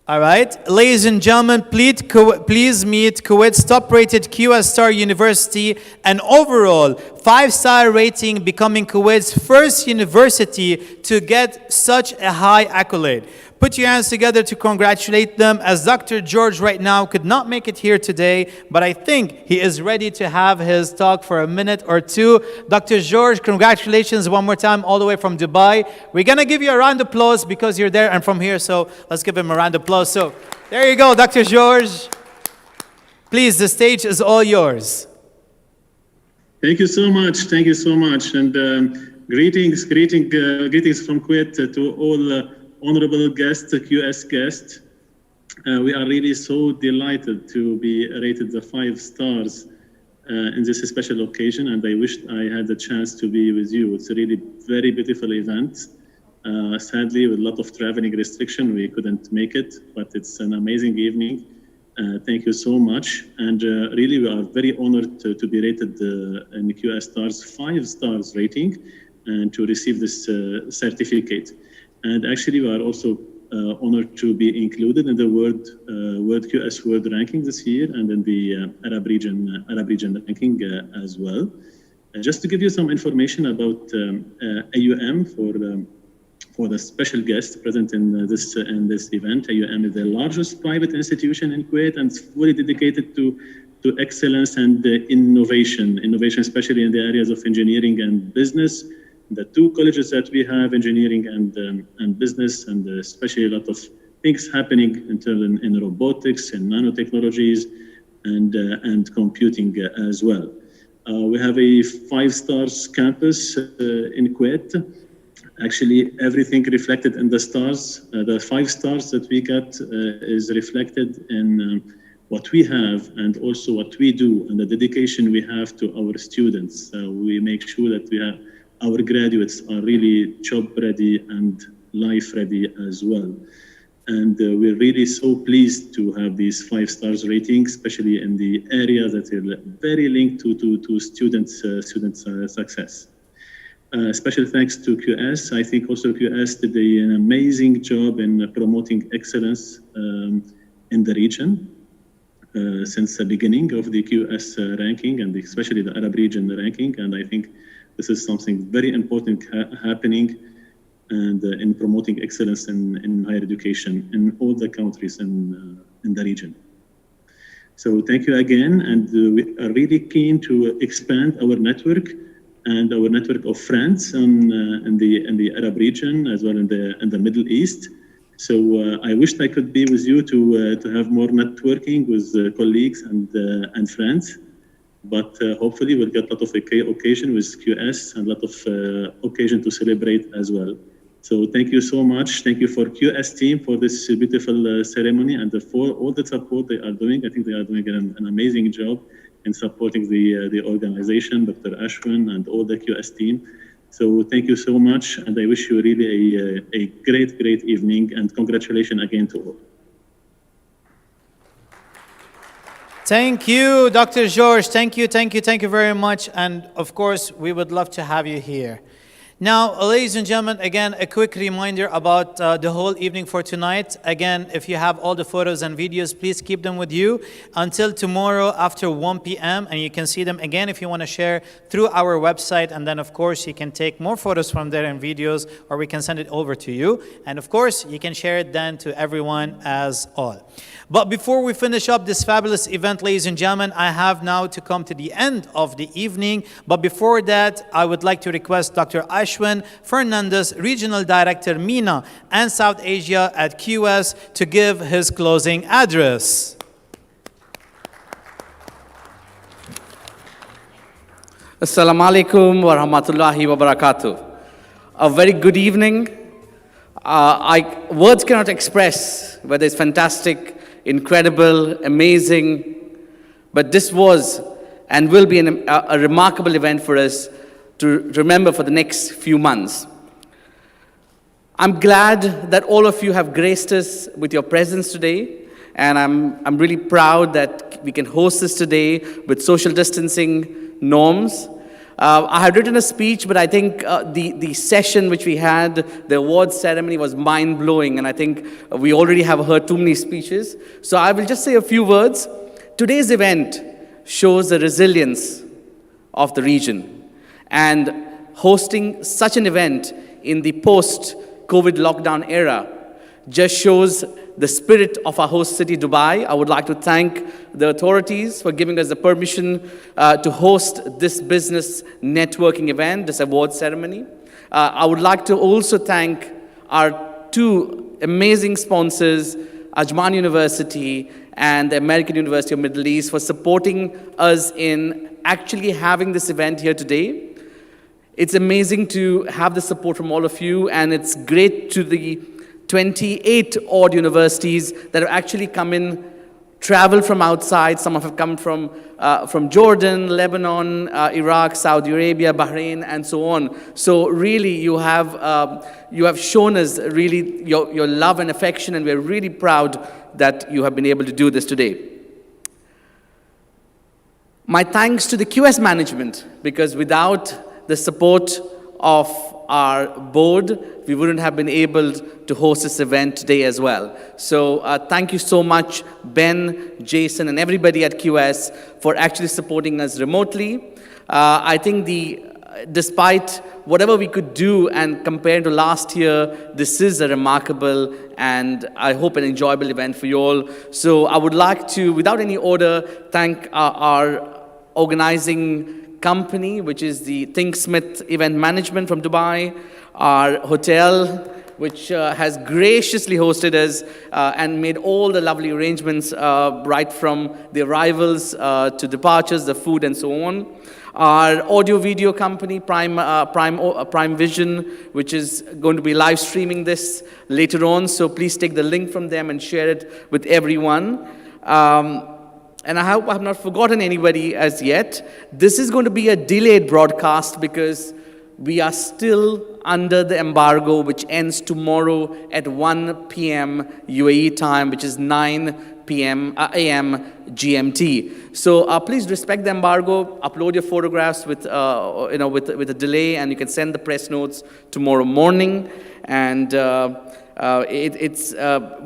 All right. Ladies and gentlemen, please meet Kuwait's top-rated QS Star University, an overall 5-star rating, becoming Kuwait's first university to get such a high accolade. Put your hands together to congratulate them, as Dr. George right now could not make it here today, but I think he is ready to have his talk for a minute or two. Dr. George, congratulations one more time all the way from Dubai. We're going to give you a round of applause because you're there and from here, so let's give him a round of applause. So there you go, Dr. George. Please, the stage is all yours. Thank you so much. Thank you so much. And greetings from Kuwait to all honorable guests, QS guests. We are really so delighted to be rated the 5 stars in this special occasion, and I wished I had the chance to be with you. It's a really very beautiful event. Sadly, with a lot of traveling restriction, we couldn't make it, but it's an amazing evening. Thank you so much. And really, we are very honored to be rated in the QS Stars 5 stars rating and to receive this certificate. And actually, we are also honored to be included in the World QS World Ranking this year, and in the Arab region ranking as well. Just to give you some information about AUM for the special guest present in this event. AUM is the largest private institution in Kuwait and fully dedicated to to excellence and innovation, especially in the areas of engineering and business. The two colleges that we have, engineering and business, and especially a lot of things happening in robotics and nanotechnologies and computing as well. We have a 5-star campus in Kuwait. Actually, everything reflected in the stars. The 5 stars that we got is reflected in what we have and also what we do and the dedication we have to our students. We make sure that our graduates are really job ready and life ready as well. And we're really so pleased to have these 5 stars ratings, especially in the areas that are very linked to students' success. Special thanks to QS. I think also QS did an amazing job in promoting excellence in the region since the beginning of the QS ranking, and especially the Arab region ranking. And I think this is something very important happening and in promoting excellence in higher education in all the countries in the region. So thank you again, and we are really keen to expand our network and our network of friends in the Arab region as well in the Middle East. So I wished I could be with you to have more networking with colleagues and friends. But hopefully we'll get a lot of occasion with QS and a lot of occasion to celebrate as well. So thank you so much. Thank you for QS team for this beautiful ceremony and for all the support they are doing. I think they are doing an amazing job in supporting the organization, Dr. Ashwin and all the QS team. So thank you so much, and I wish you really a great evening, and congratulations again to all. Thank you, Dr. George. Thank you very much. And of course, we would love to have you here. Now, ladies and gentlemen, again, a quick reminder about the whole evening for tonight. Again, if you have all the photos and videos, please keep them with you until tomorrow after 1 p.m. And you can see them again if you want to share through our website. And then, of course, you can take more photos from there and videos, or we can send it over to you. And of course, you can share it then to everyone as all. But before we finish up this fabulous event, ladies and gentlemen, I have now to come to the end of the evening. But before that, I would like to request Dr. Ashwin Fernandez, Regional Director, MENA and South Asia at QS, to give his closing address. Assalamu alaikum wa rahmatullahi wa barakatuh. A very good evening. Words cannot express whether it's fantastic, incredible, amazing, but this was and will be a remarkable event for us to remember for the next few months. I'm glad that all of you have graced us with your presence today, and I'm really proud that we can host this today with social distancing norms. I had written a speech, but I think the session which we had, the awards ceremony, was mind-blowing, and I think we already have heard too many speeches. So I will just say a few words. Today's event shows the resilience of the region, and hosting such an event in the post-COVID lockdown era just shows the spirit of our host city, Dubai. I would like to thank the authorities for giving us the permission to host this business networking event, this award ceremony. I would like to also thank our two amazing sponsors, Ajman University and the American University of Middle East, for supporting us in actually having this event here today. It's amazing to have the support from all of you, and it's great to the 28 odd universities that have actually come in, traveled from outside. Some have come from Jordan, Lebanon, Iraq, Saudi Arabia, Bahrain, and so on. So really, you have shown us really your love and affection, and we're really proud that you have been able to do this today. My thanks to the QS management, because without the support of our board, we wouldn't have been able to host this event today as well. So thank you so much, Ben, Jason, and everybody at QS for actually supporting us remotely. I think the despite whatever we could do and compared to last year, this is a remarkable and I hope an enjoyable event for you all. So I would like to, without any order, thank our organizing company, which is the ThinkSmith Event Management from Dubai, our hotel, which has graciously hosted us and made all the lovely arrangements right from the arrivals to departures, the food and so on. Our audio-video company, Prime Vision, which is going to be live streaming this later on, so please take the link from them and share it with everyone. And I hope I have not forgotten anybody as yet. This is going to be a delayed broadcast because we are still under the embargo, which ends tomorrow at 1 p.m. UAE time, which is 9 p.m. AM GMT. So please respect the embargo. Upload your photographs with with a delay, and you can send the press notes tomorrow morning. And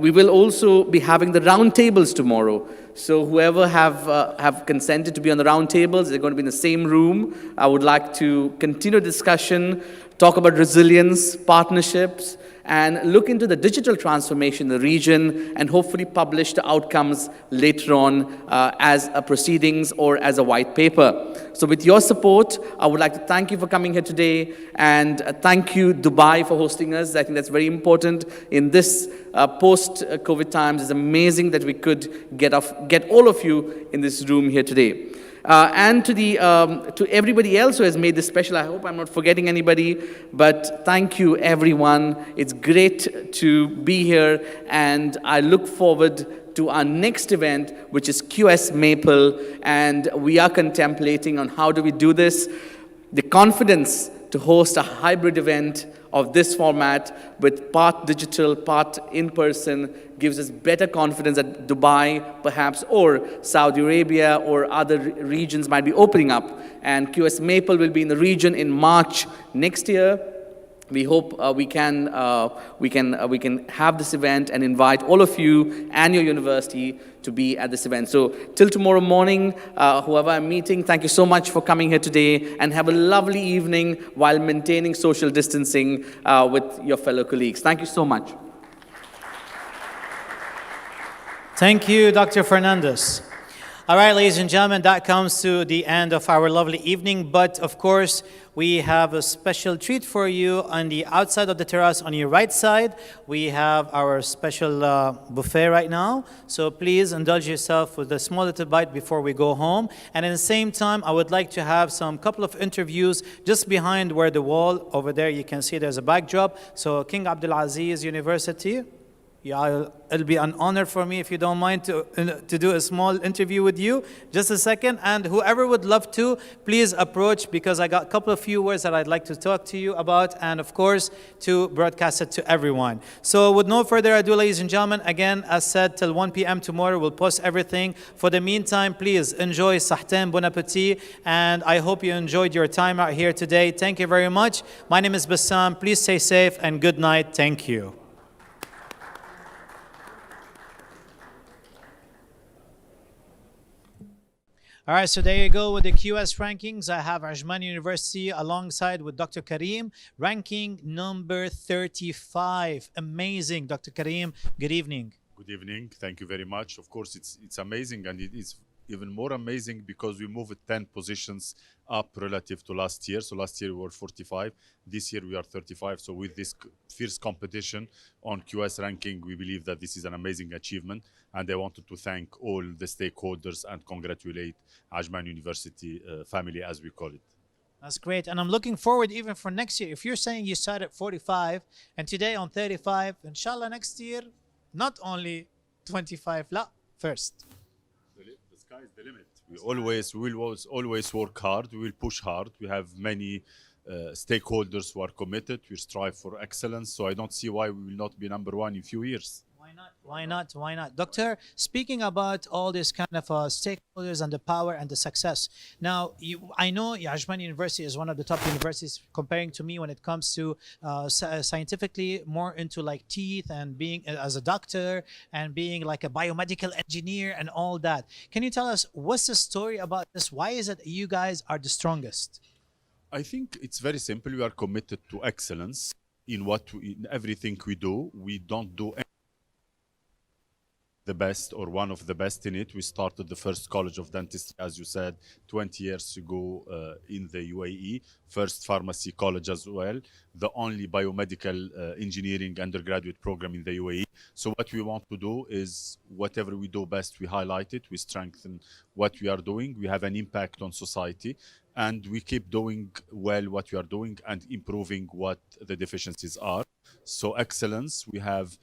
we will also be having the roundtables tomorrow. So whoever have consented to be on the roundtables, they're going to be in the same room. I would like to continue discussion, talk about resilience, partnerships, and look into the digital transformation in the region and hopefully publish the outcomes later on as a proceedings or as a white paper. So with your support, I would like to thank you for coming here today, and thank you, Dubai, for hosting us. I think that's very important in this post-COVID times. It's amazing that we could get all of you in this room here today. And to everybody else who has made this special, I hope I'm not forgetting anybody, but thank you, everyone. It's great to be here, and I look forward to our next event, which is QS Maple, and we are contemplating on how do we do this. The confidence to host a hybrid event of this format with part digital, part in-person gives us better confidence that Dubai, perhaps, or Saudi Arabia or other regions might be opening up. And QS Maple will be in the region in March next year. We hope we can have this event and invite all of you and your university to be at this event. So till tomorrow morning, whoever I'm meeting, thank you so much for coming here today, and have a lovely evening while maintaining social distancing with your fellow colleagues. Thank you so much. Thank you, Dr. Fernandez. All right, ladies and gentlemen, that comes to the end of our lovely evening. But of course, we have a special treat for you on the outside of the terrace on your right side. We have our special buffet right now. So please indulge yourself with a small little bite before we go home. And at the same time, I would like to have some couple of interviews just behind where the wall over there, you can see there's a backdrop. So King Abdulaziz University. Yeah, it'll be an honor for me if you don't mind to do a small interview with you. Just a second. And whoever would love to, please approach, because I got a couple of few words that I'd like to talk to you about, and of course, to broadcast it to everyone. So with no further ado, ladies and gentlemen, again, as said, till 1 p.m. tomorrow, we'll post everything. For the meantime, please enjoy Sahtain, bon appetit, and I hope you enjoyed your time out here today. Thank you very much. My name is Bassam. Please stay safe and good night. Thank you. All right, so there you go with the QS rankings. I have Ajman University alongside with Dr. Kareem, ranking number 35. Amazing, Dr. Kareem. Good evening. Good evening. Thank you very much. Of course, it's amazing, and it is even more amazing because we moved 10 positions up relative to last year. So last year we were 45. This year we are 35. So with this fierce competition on QS ranking, we believe that this is an amazing achievement. And I wanted to thank all the stakeholders and congratulate Ajman University family, as we call it. That's great. And I'm looking forward even for next year. If you're saying you started at 45 and today on 35, inshallah next year, not only 25, la, first. The sky is the limit. We will always work hard. We will push hard. We have many stakeholders who are committed. We strive for excellence. So I don't see why we will not be number one in a few years. Why not? Why not? Why not? Doctor, speaking about all this kind of stakeholders and the power and the success. Now, I know Ajman University is one of the top universities comparing to me when it comes to scientifically more into like teeth and being as a doctor and being like a biomedical engineer and all that. Can you tell us what's the story about this? Why is it you guys are the strongest? I think it's very simple. We are committed to excellence in in everything we do. We don't do the best or one of the best in it. We started the first college of dentistry, as you said, 20 years ago in the UAE, first pharmacy college as well, the only biomedical engineering undergraduate program in the UAE. So what we want to do is whatever we do best, we highlight it, we strengthen what we are doing, we have an impact on society, and we keep doing well what we are doing and improving what the deficiencies are. So excellence, we have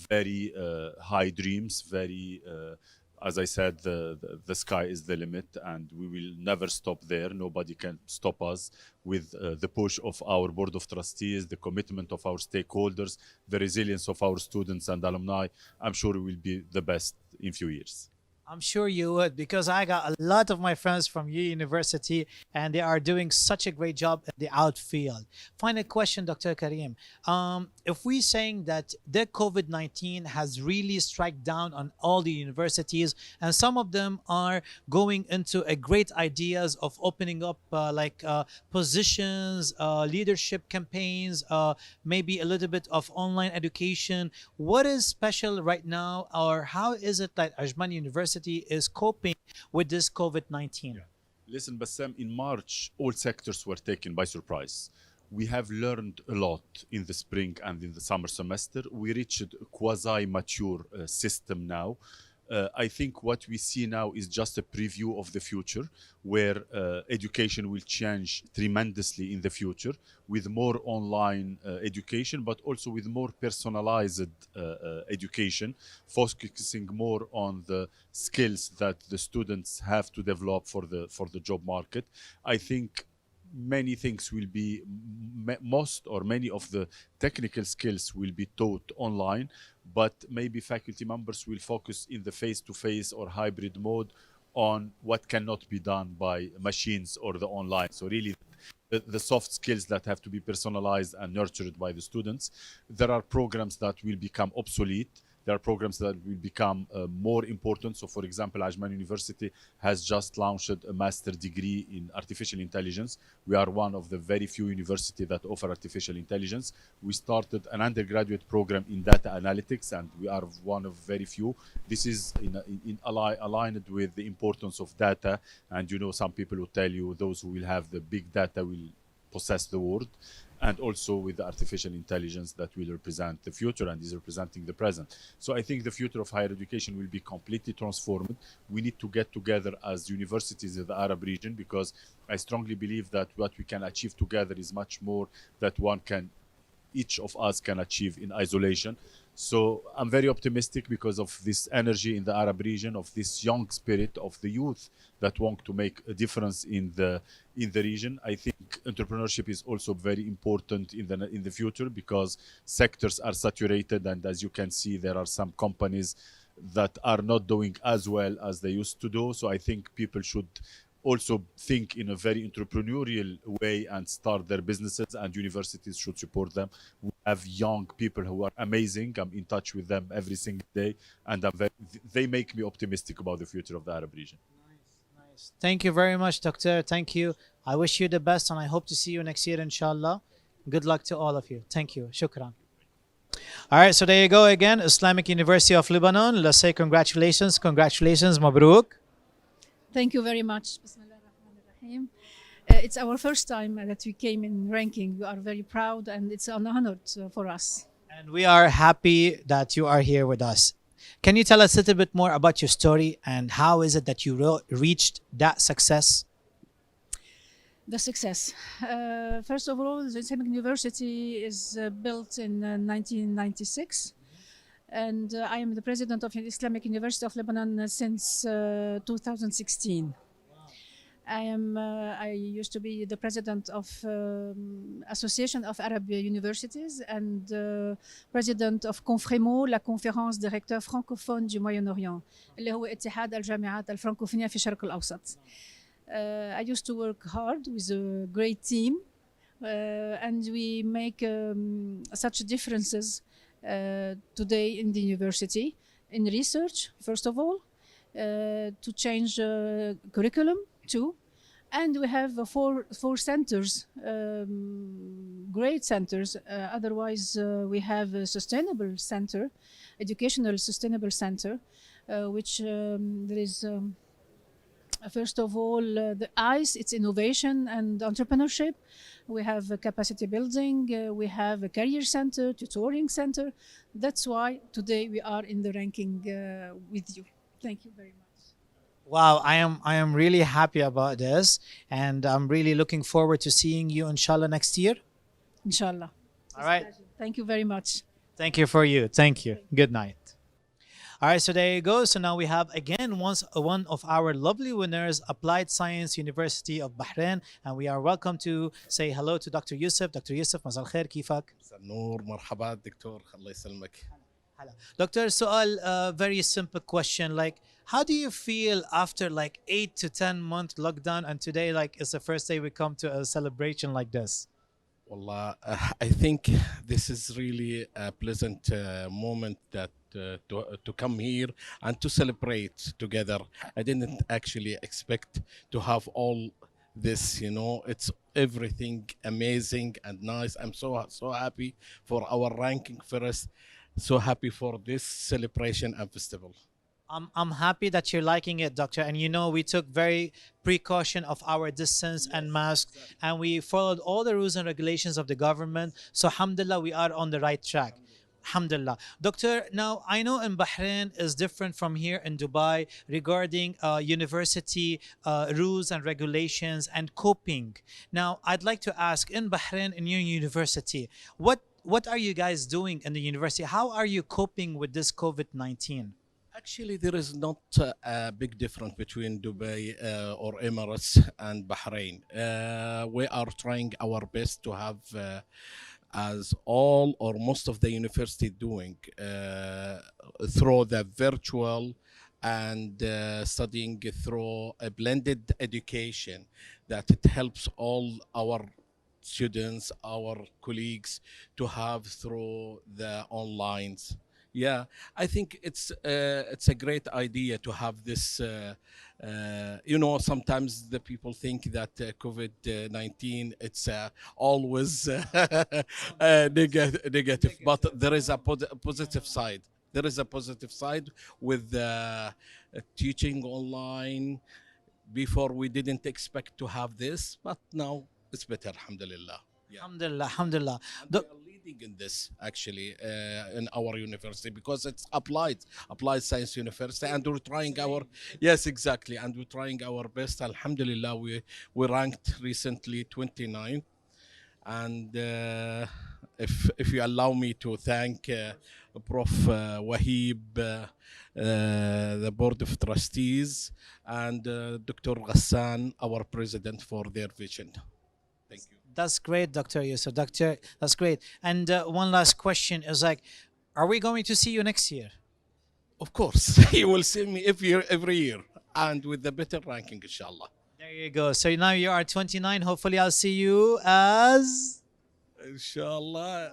very high dreams, very, as I said, the sky is the limit, and we will never stop there. Nobody can stop us with the push of our board of trustees, the commitment of our stakeholders, the resilience of our students and alumni. I'm sure we will be the best in few years. I'm sure you would, because I got a lot of my friends from your university and they are doing such a great job in the outfield. Final question, Dr. Karim. If we're saying that the COVID-19 has really struck down on all the universities, and some of them are going into a great ideas of opening up positions, leadership campaigns, maybe a little bit of online education. What is special right now, or how is it that Ajman University is coping with this COVID-19? Listen, Bassam, in March, all sectors were taken by surprise. We have learned a lot in the spring and in the summer semester. We reached a quasi-mature system now. I think what we see now is just a preview of the future, where education will change tremendously in the future with more online education, but also with more personalized education, focusing more on the skills that the students have to develop for the job market. I think many things will be, most or many of the technical skills will be taught online, but maybe faculty members will focus in the face-to-face or hybrid mode on what cannot be done by machines or the online. So really the soft skills that have to be personalized and nurtured by the students. There are programs that will become obsolete. There are programs that will become more important. So, for example, Ajman University has just launched a master degree in artificial intelligence. We are one of the very few universities that offer artificial intelligence. We started an undergraduate program in data analytics, and we are one of very few. This is aligned with the importance of data. And, you know, some people will tell you those who will have the big data will possess the world. And also with the artificial intelligence that will represent the future and is representing the present. So I think the future of higher education will be completely transformed. We need to get together as universities in the Arab region, because I strongly believe that what we can achieve together is much more that each of us can achieve in isolation. So I'm very optimistic because of this energy in the Arab region, of this young spirit of the youth that want to make a difference in the region. I think entrepreneurship is also very important in the future, because sectors are saturated, and as you can see, there are some companies that are not doing as well as they used to do. So I think people should also think in a very entrepreneurial way and start their businesses, and universities should support them. We have young people who are amazing. I'm in touch with them every single day, and they make me optimistic about the future of the Arab region. Nice. Thank you very much, Doctor. Thank you. I wish you the best, and I hope to see you next year, inshallah. Good luck to all of you. Thank you. Shukran. All right, so there you go again, Islamic University of Lebanon. Let's say congratulations. Congratulations, Mabruk. Thank you very much. Bismillah ar-Rahman ar-Rahim. It's our first time that we came in ranking. We are very proud, and it's an honor for us. And we are happy that you are here with us. Can you tell us a little bit more about your story, and how is it that you reached that success? The success. First of all, the Islamic University is built in 1996. And I am the president of the Islamic University of Lebanon since 2016. I used to be the president of Association of Arab Universities and president of Confrémo, la conférence des recteurs francophones du Moyen-Orient, اللي هو اتحاد الجامعات الفرنكوفونية في الشرق الأوسط. I used to work hard with a great team, and we make such differences today in the university, in research, first of all, to change curriculum too, And we have four centers, great centers. Otherwise, we have a sustainable center, educational sustainable center, which there is. First of all, the ICE, it's innovation and entrepreneurship. We have a capacity building, we have a career center, tutoring center. That's why today we are in the ranking with you. Thank you very much. Wow, I am really happy about this, and I'm really looking forward to seeing you inshallah next year. Inshallah. All right. Thank you very much. Thank you for you. Thank you. Good night. All right, so there you go. So now we have again one of our lovely winners, Applied Science University of Bahrain, and we are welcome to say hello to Dr. Yusuf. Dr. Yusuf, مساء الخير كيفك؟ نور مرحبا دكتور الله يسلمك. Doctor, a very simple question. Like, how do you feel after like 8 to 10 month lockdown, and today like it's the first day we come to a celebration like this? Wallah, I think this is really a pleasant moment that to come here and to celebrate together. I didn't actually expect to have all this, you know. It's everything amazing and nice. I'm so happy for our ranking first. So happy for this celebration and festival. I'm happy that you're liking it, doctor. And you know, we took very precaution of our distance and mask, and we followed all the rules and regulations of the government. So alhamdulillah, we are on the right track. Alhamdulillah. Doctor, now I know in Bahrain is different from here in Dubai regarding university rules and regulations and coping. Now, I'd like to ask, in Bahrain, in your university, what are you guys doing in the university? How are you coping with this COVID-19? Actually, there is not a big difference between Dubai or Emirates and Bahrain. We are trying our best to have, as all or most of the university doing, through the virtual and studying through a blended education, that it helps all our students, our colleagues to have through the onlines. Yeah, I think it's a great idea to have this. You know, sometimes the people think that COVID-19 it's always negative, but there is a positive side. There is a positive side with teaching online. Before we didn't expect to have this, but now it's better, alhamdulillah. Yeah. Alhamdulillah, alhamdulillah. We are leading in this actually in our university because it's applied science university, and we're trying our exactly, and we're trying our best. Alhamdulillah, we ranked recently 29th, and if you allow me to thank Prof. Wahib, the board of trustees, and Dr. Ghassan, our president, for their vision. Thank you. That's great, Dr. Yusuf. Doctor, that's great. And one last question is like, are we going to see you next year? Of course. You will see me every year, and with the better ranking, inshallah. There you go. So now you are 29. Hopefully I'll see you as... Inshallah.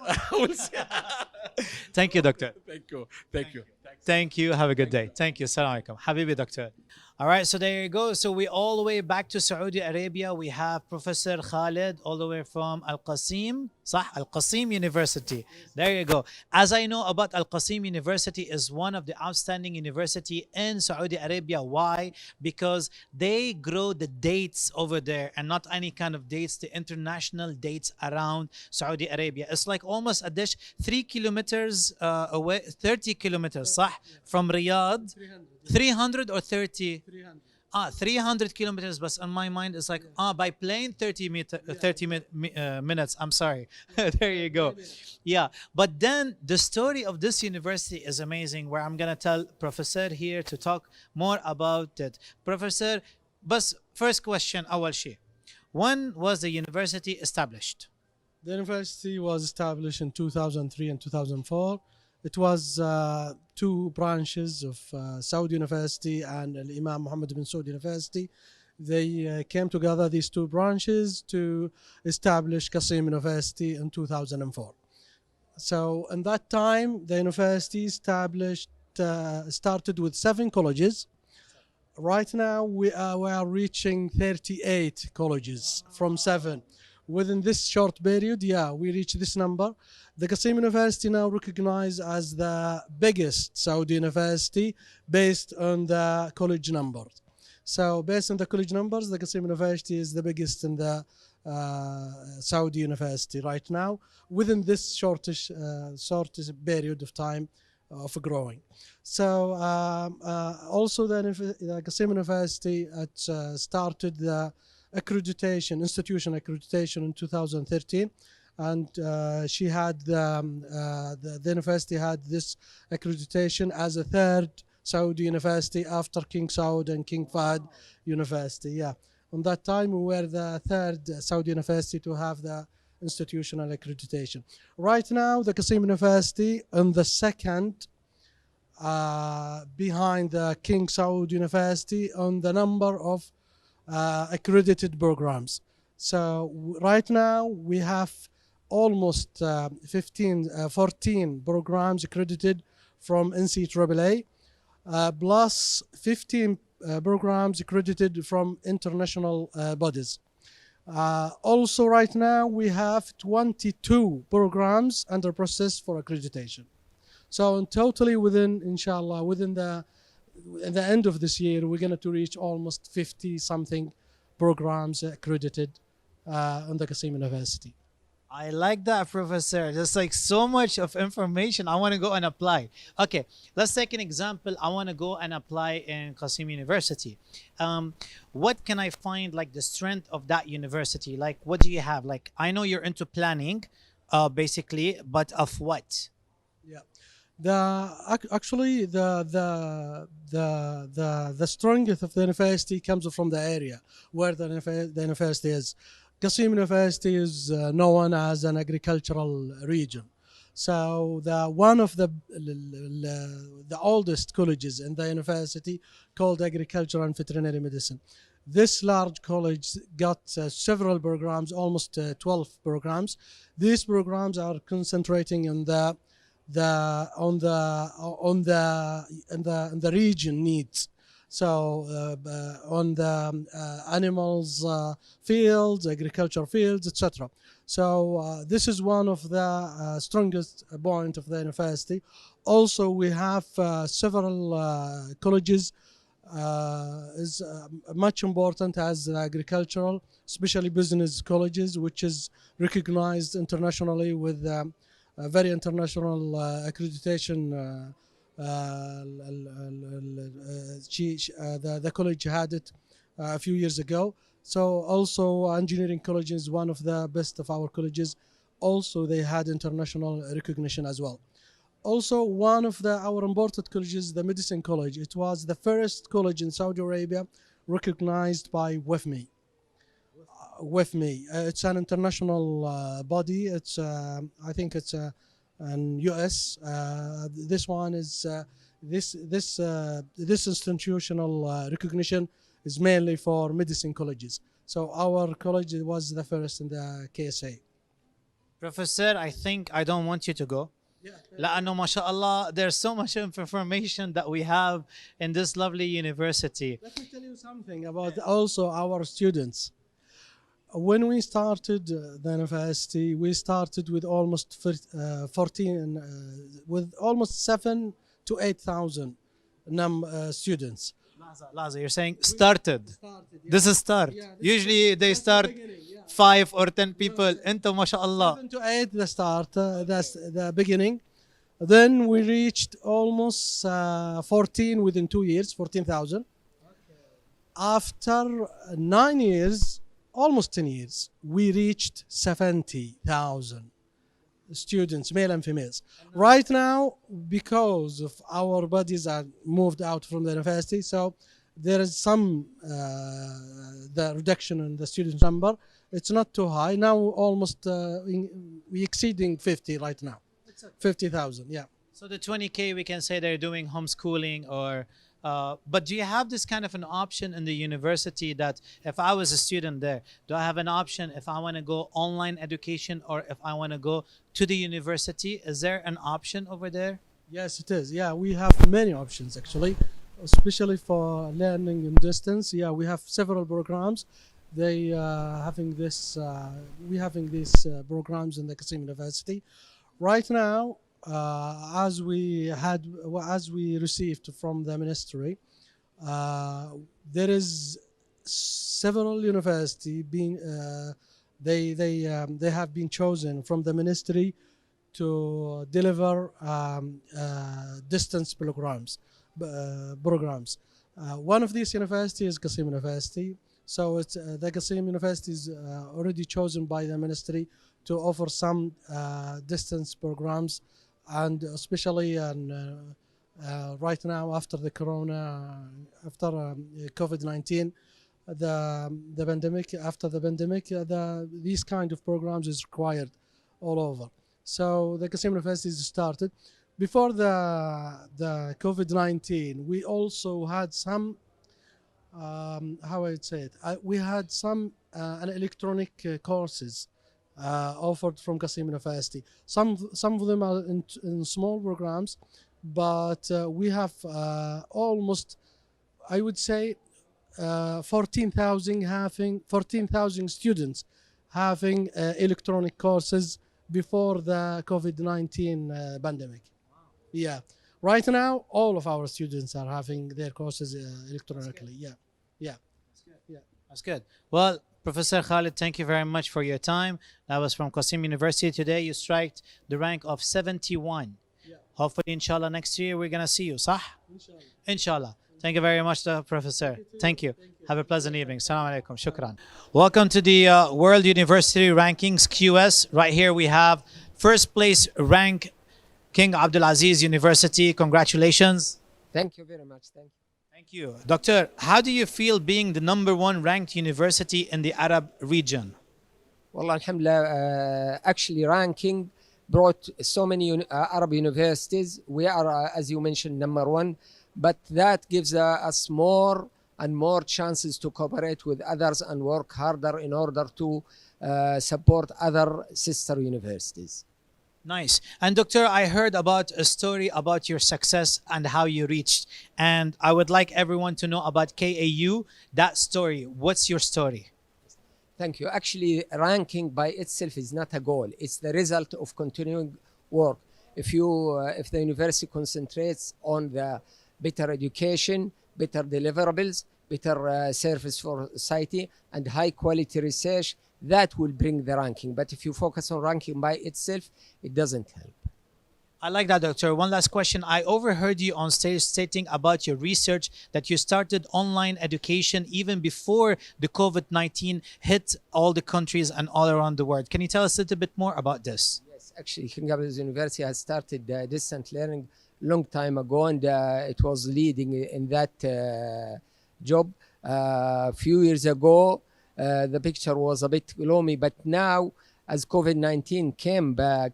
Thank you, doctor. Thank you. Thank you. Thank you. Have a good day. Thank you. Assalamu alaikum. Habibi, doctor. All right, so there you go. So we all the way back to Saudi Arabia. We have Professor Khalid all the way from Al Qasim, Al Qasim University. There you go. As I know about Al Qasim University is one of the outstanding university in Saudi Arabia. Why? Because they grow the dates over there, and not any kind of dates, the international dates around Saudi Arabia. It's like almost a dish 3 kilometers away, 30 kilometers, from Riyadh. 300 or 30? 300. 300 kilometers, but on my mind it's like by plane 30 minutes. I'm sorry. There you go. Yeah, but then the story of this university is amazing, where I'm gonna tell Professor here to talk more about it. Professor, but first question, أول شيء, when was the university established? The university was established in 2003 and 2004. It was two branches of Saudi University and Imam Mohammed bin Saud University. They came together, these two branches, to establish Qasim University in 2004. So in that time, the university started with 7 colleges. Right now, we are reaching 38 colleges from 7. Within this short period, yeah, we reached this number. The Qasim University now recognized as the biggest Saudi university based on the college numbers. So based on the college numbers, the Qasim University is the biggest in the Saudi university right now within this shortish period of time of growing. So also the Qasim University started the accreditation, institution accreditation in 2013, and she had the university had this accreditation as a third Saudi university after King Saud and King Fahd University. Yeah, on that time we were the third Saudi university to have the institutional accreditation. Right now, the Qasim University on the second behind the King Saud University on the number of accredited programs. So right now we have almost 14 programs accredited from NCAA, plus 15 programs accredited from international bodies. Also right now we have 22 programs under process for accreditation. So in totally within, inshallah, within the end of this year, we're going to reach almost 50 something programs accredited on the Qasim University. I like that, Professor. There's like so much of information. I want to go and apply. Okay, let's take an example. I want to go and apply in Qasim University. What can I find like the strength of that university? Like, what do you have? Like, I know you're into planning, basically, but of what? Yeah. Actually the strength of the university comes from the area where the university is. Qasim University is known as an agricultural region. So one of the oldest colleges in the university called Agriculture and Veterinary Medicine. This large college got several programs, almost 12 programs. These programs are concentrating on the region needs. So on the animals fields, agriculture fields, etc. So this is one of the strongest point of the university. Also, we have several colleges is much important as agricultural, especially business colleges, which is recognized internationally with very international accreditation. The college had it a few years ago. So also engineering college is one of the best of our colleges. Also they had international recognition as well. Also one of our important colleges, the medicine college. It was the first college in Saudi Arabia recognized by WEFME. It's an international body. It's I think it's and US. This one is this institutional recognition is mainly for medicine colleges. So our college was the first in the KSA. Professor, I think I don't want you to go. لأنه ما شاء الله, there's so much information that we have in this lovely university. Let me tell you something about also our students. When we started the university, we started with almost 14, with almost 7 to 8,000 students. Laza, you're saying started. Yeah. This is start. Yeah, Usually they start yeah. 5 or 10 people. Into mashallah. 7 to 8 the start, that's the beginning. Then we reached almost 14 within 2 years, 14,000. After 9 years, almost 10 years, we reached 70,000 students, male and females. Right now, because of our bodies are moved out from the university, so there is some the reduction in the student number. It's not too high. Now almost we exceeding 50 right now. 50,000, yeah. So the 20K, we can say they're doing homeschooling or but do you have this kind of an option in the university that if I was a student there, do I have an option if I want to go online education or if I want to go to the university? Is there an option over there? Yes, it is. Yeah, we have many options actually. especially for learning in distance. Yeah, we have several programs. They having this. We having these programs in the Qasim University. Right now, as we received from the ministry, there is several university being they have been chosen from the ministry to deliver distance programs. One of these universities is Qasim University. So it's, the Qasim University is already chosen by the ministry to offer some distance programs, and especially right now after the corona, after COVID-19, the pandemic, after the pandemic, these kind of programs is required all over. So the Qasim University started. Before the COVID-19, we also had some, how I'd say it, we had some an electronic courses offered from Qasim University. Some of them are in small programs, but we have almost, I would say, 14,000 students having electronic courses before the COVID-19 pandemic. Yeah. Right now, all of our students are having their courses electronically. Yeah. Yeah. Yeah. That's good. Well, Professor Khalid, thank you very much for your time. That was from Qasim University. Today, you striked the rank of 71. Yeah. Hopefully, inshallah, next year we're going to see you. Sah? Inshallah. Inshallah. Thank you very much, Professor. Thank you. Have a pleasant evening. Assalamu alaikum. Shukran. Welcome to the World University Rankings QS. Right here we have first place rank King Abdulaziz University. Congratulations. Thank you very much. Thank you. Thank you. Doctor, how do you feel being the #1 ranked university in the Arab region? Well, alhamdulillah, actually ranking brought so many Arab universities. We are, as you mentioned, #1. But that gives us more and more chances to cooperate with others and work harder in order to support other sister universities. Nice. And Doctor, I heard about a story about your success and how you reached. And I would like everyone to know about KAU, that story. What's your story? Thank you. Actually, ranking by itself is not a goal. It's the result of continuing work. If the university concentrates on the better education, better deliverables, better service for society, and high quality research, that will bring the ranking. But if you focus on ranking by itself, it doesn't help. I like that, Doctor. One last question. I overheard you on stage stating about your research that you started online education even before the COVID-19 hit all the countries and all around the world. Can you tell us a little bit more about this? Yes, actually, King Abdulaziz University has started distant learning long time ago, and it was leading in that job. A few years ago, the picture was a bit gloomy, but now, as COVID-19 came back,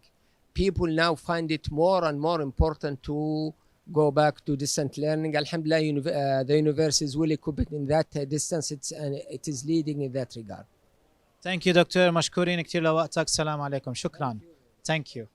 people now find it more and more important to go back to distant learning. Alhamdulillah, the university is well equipped in that distance. It is leading in that regard. Thank you, Doctor. مشكورين كثير لوقتك. السلام عليكم. شكرا. Thank you.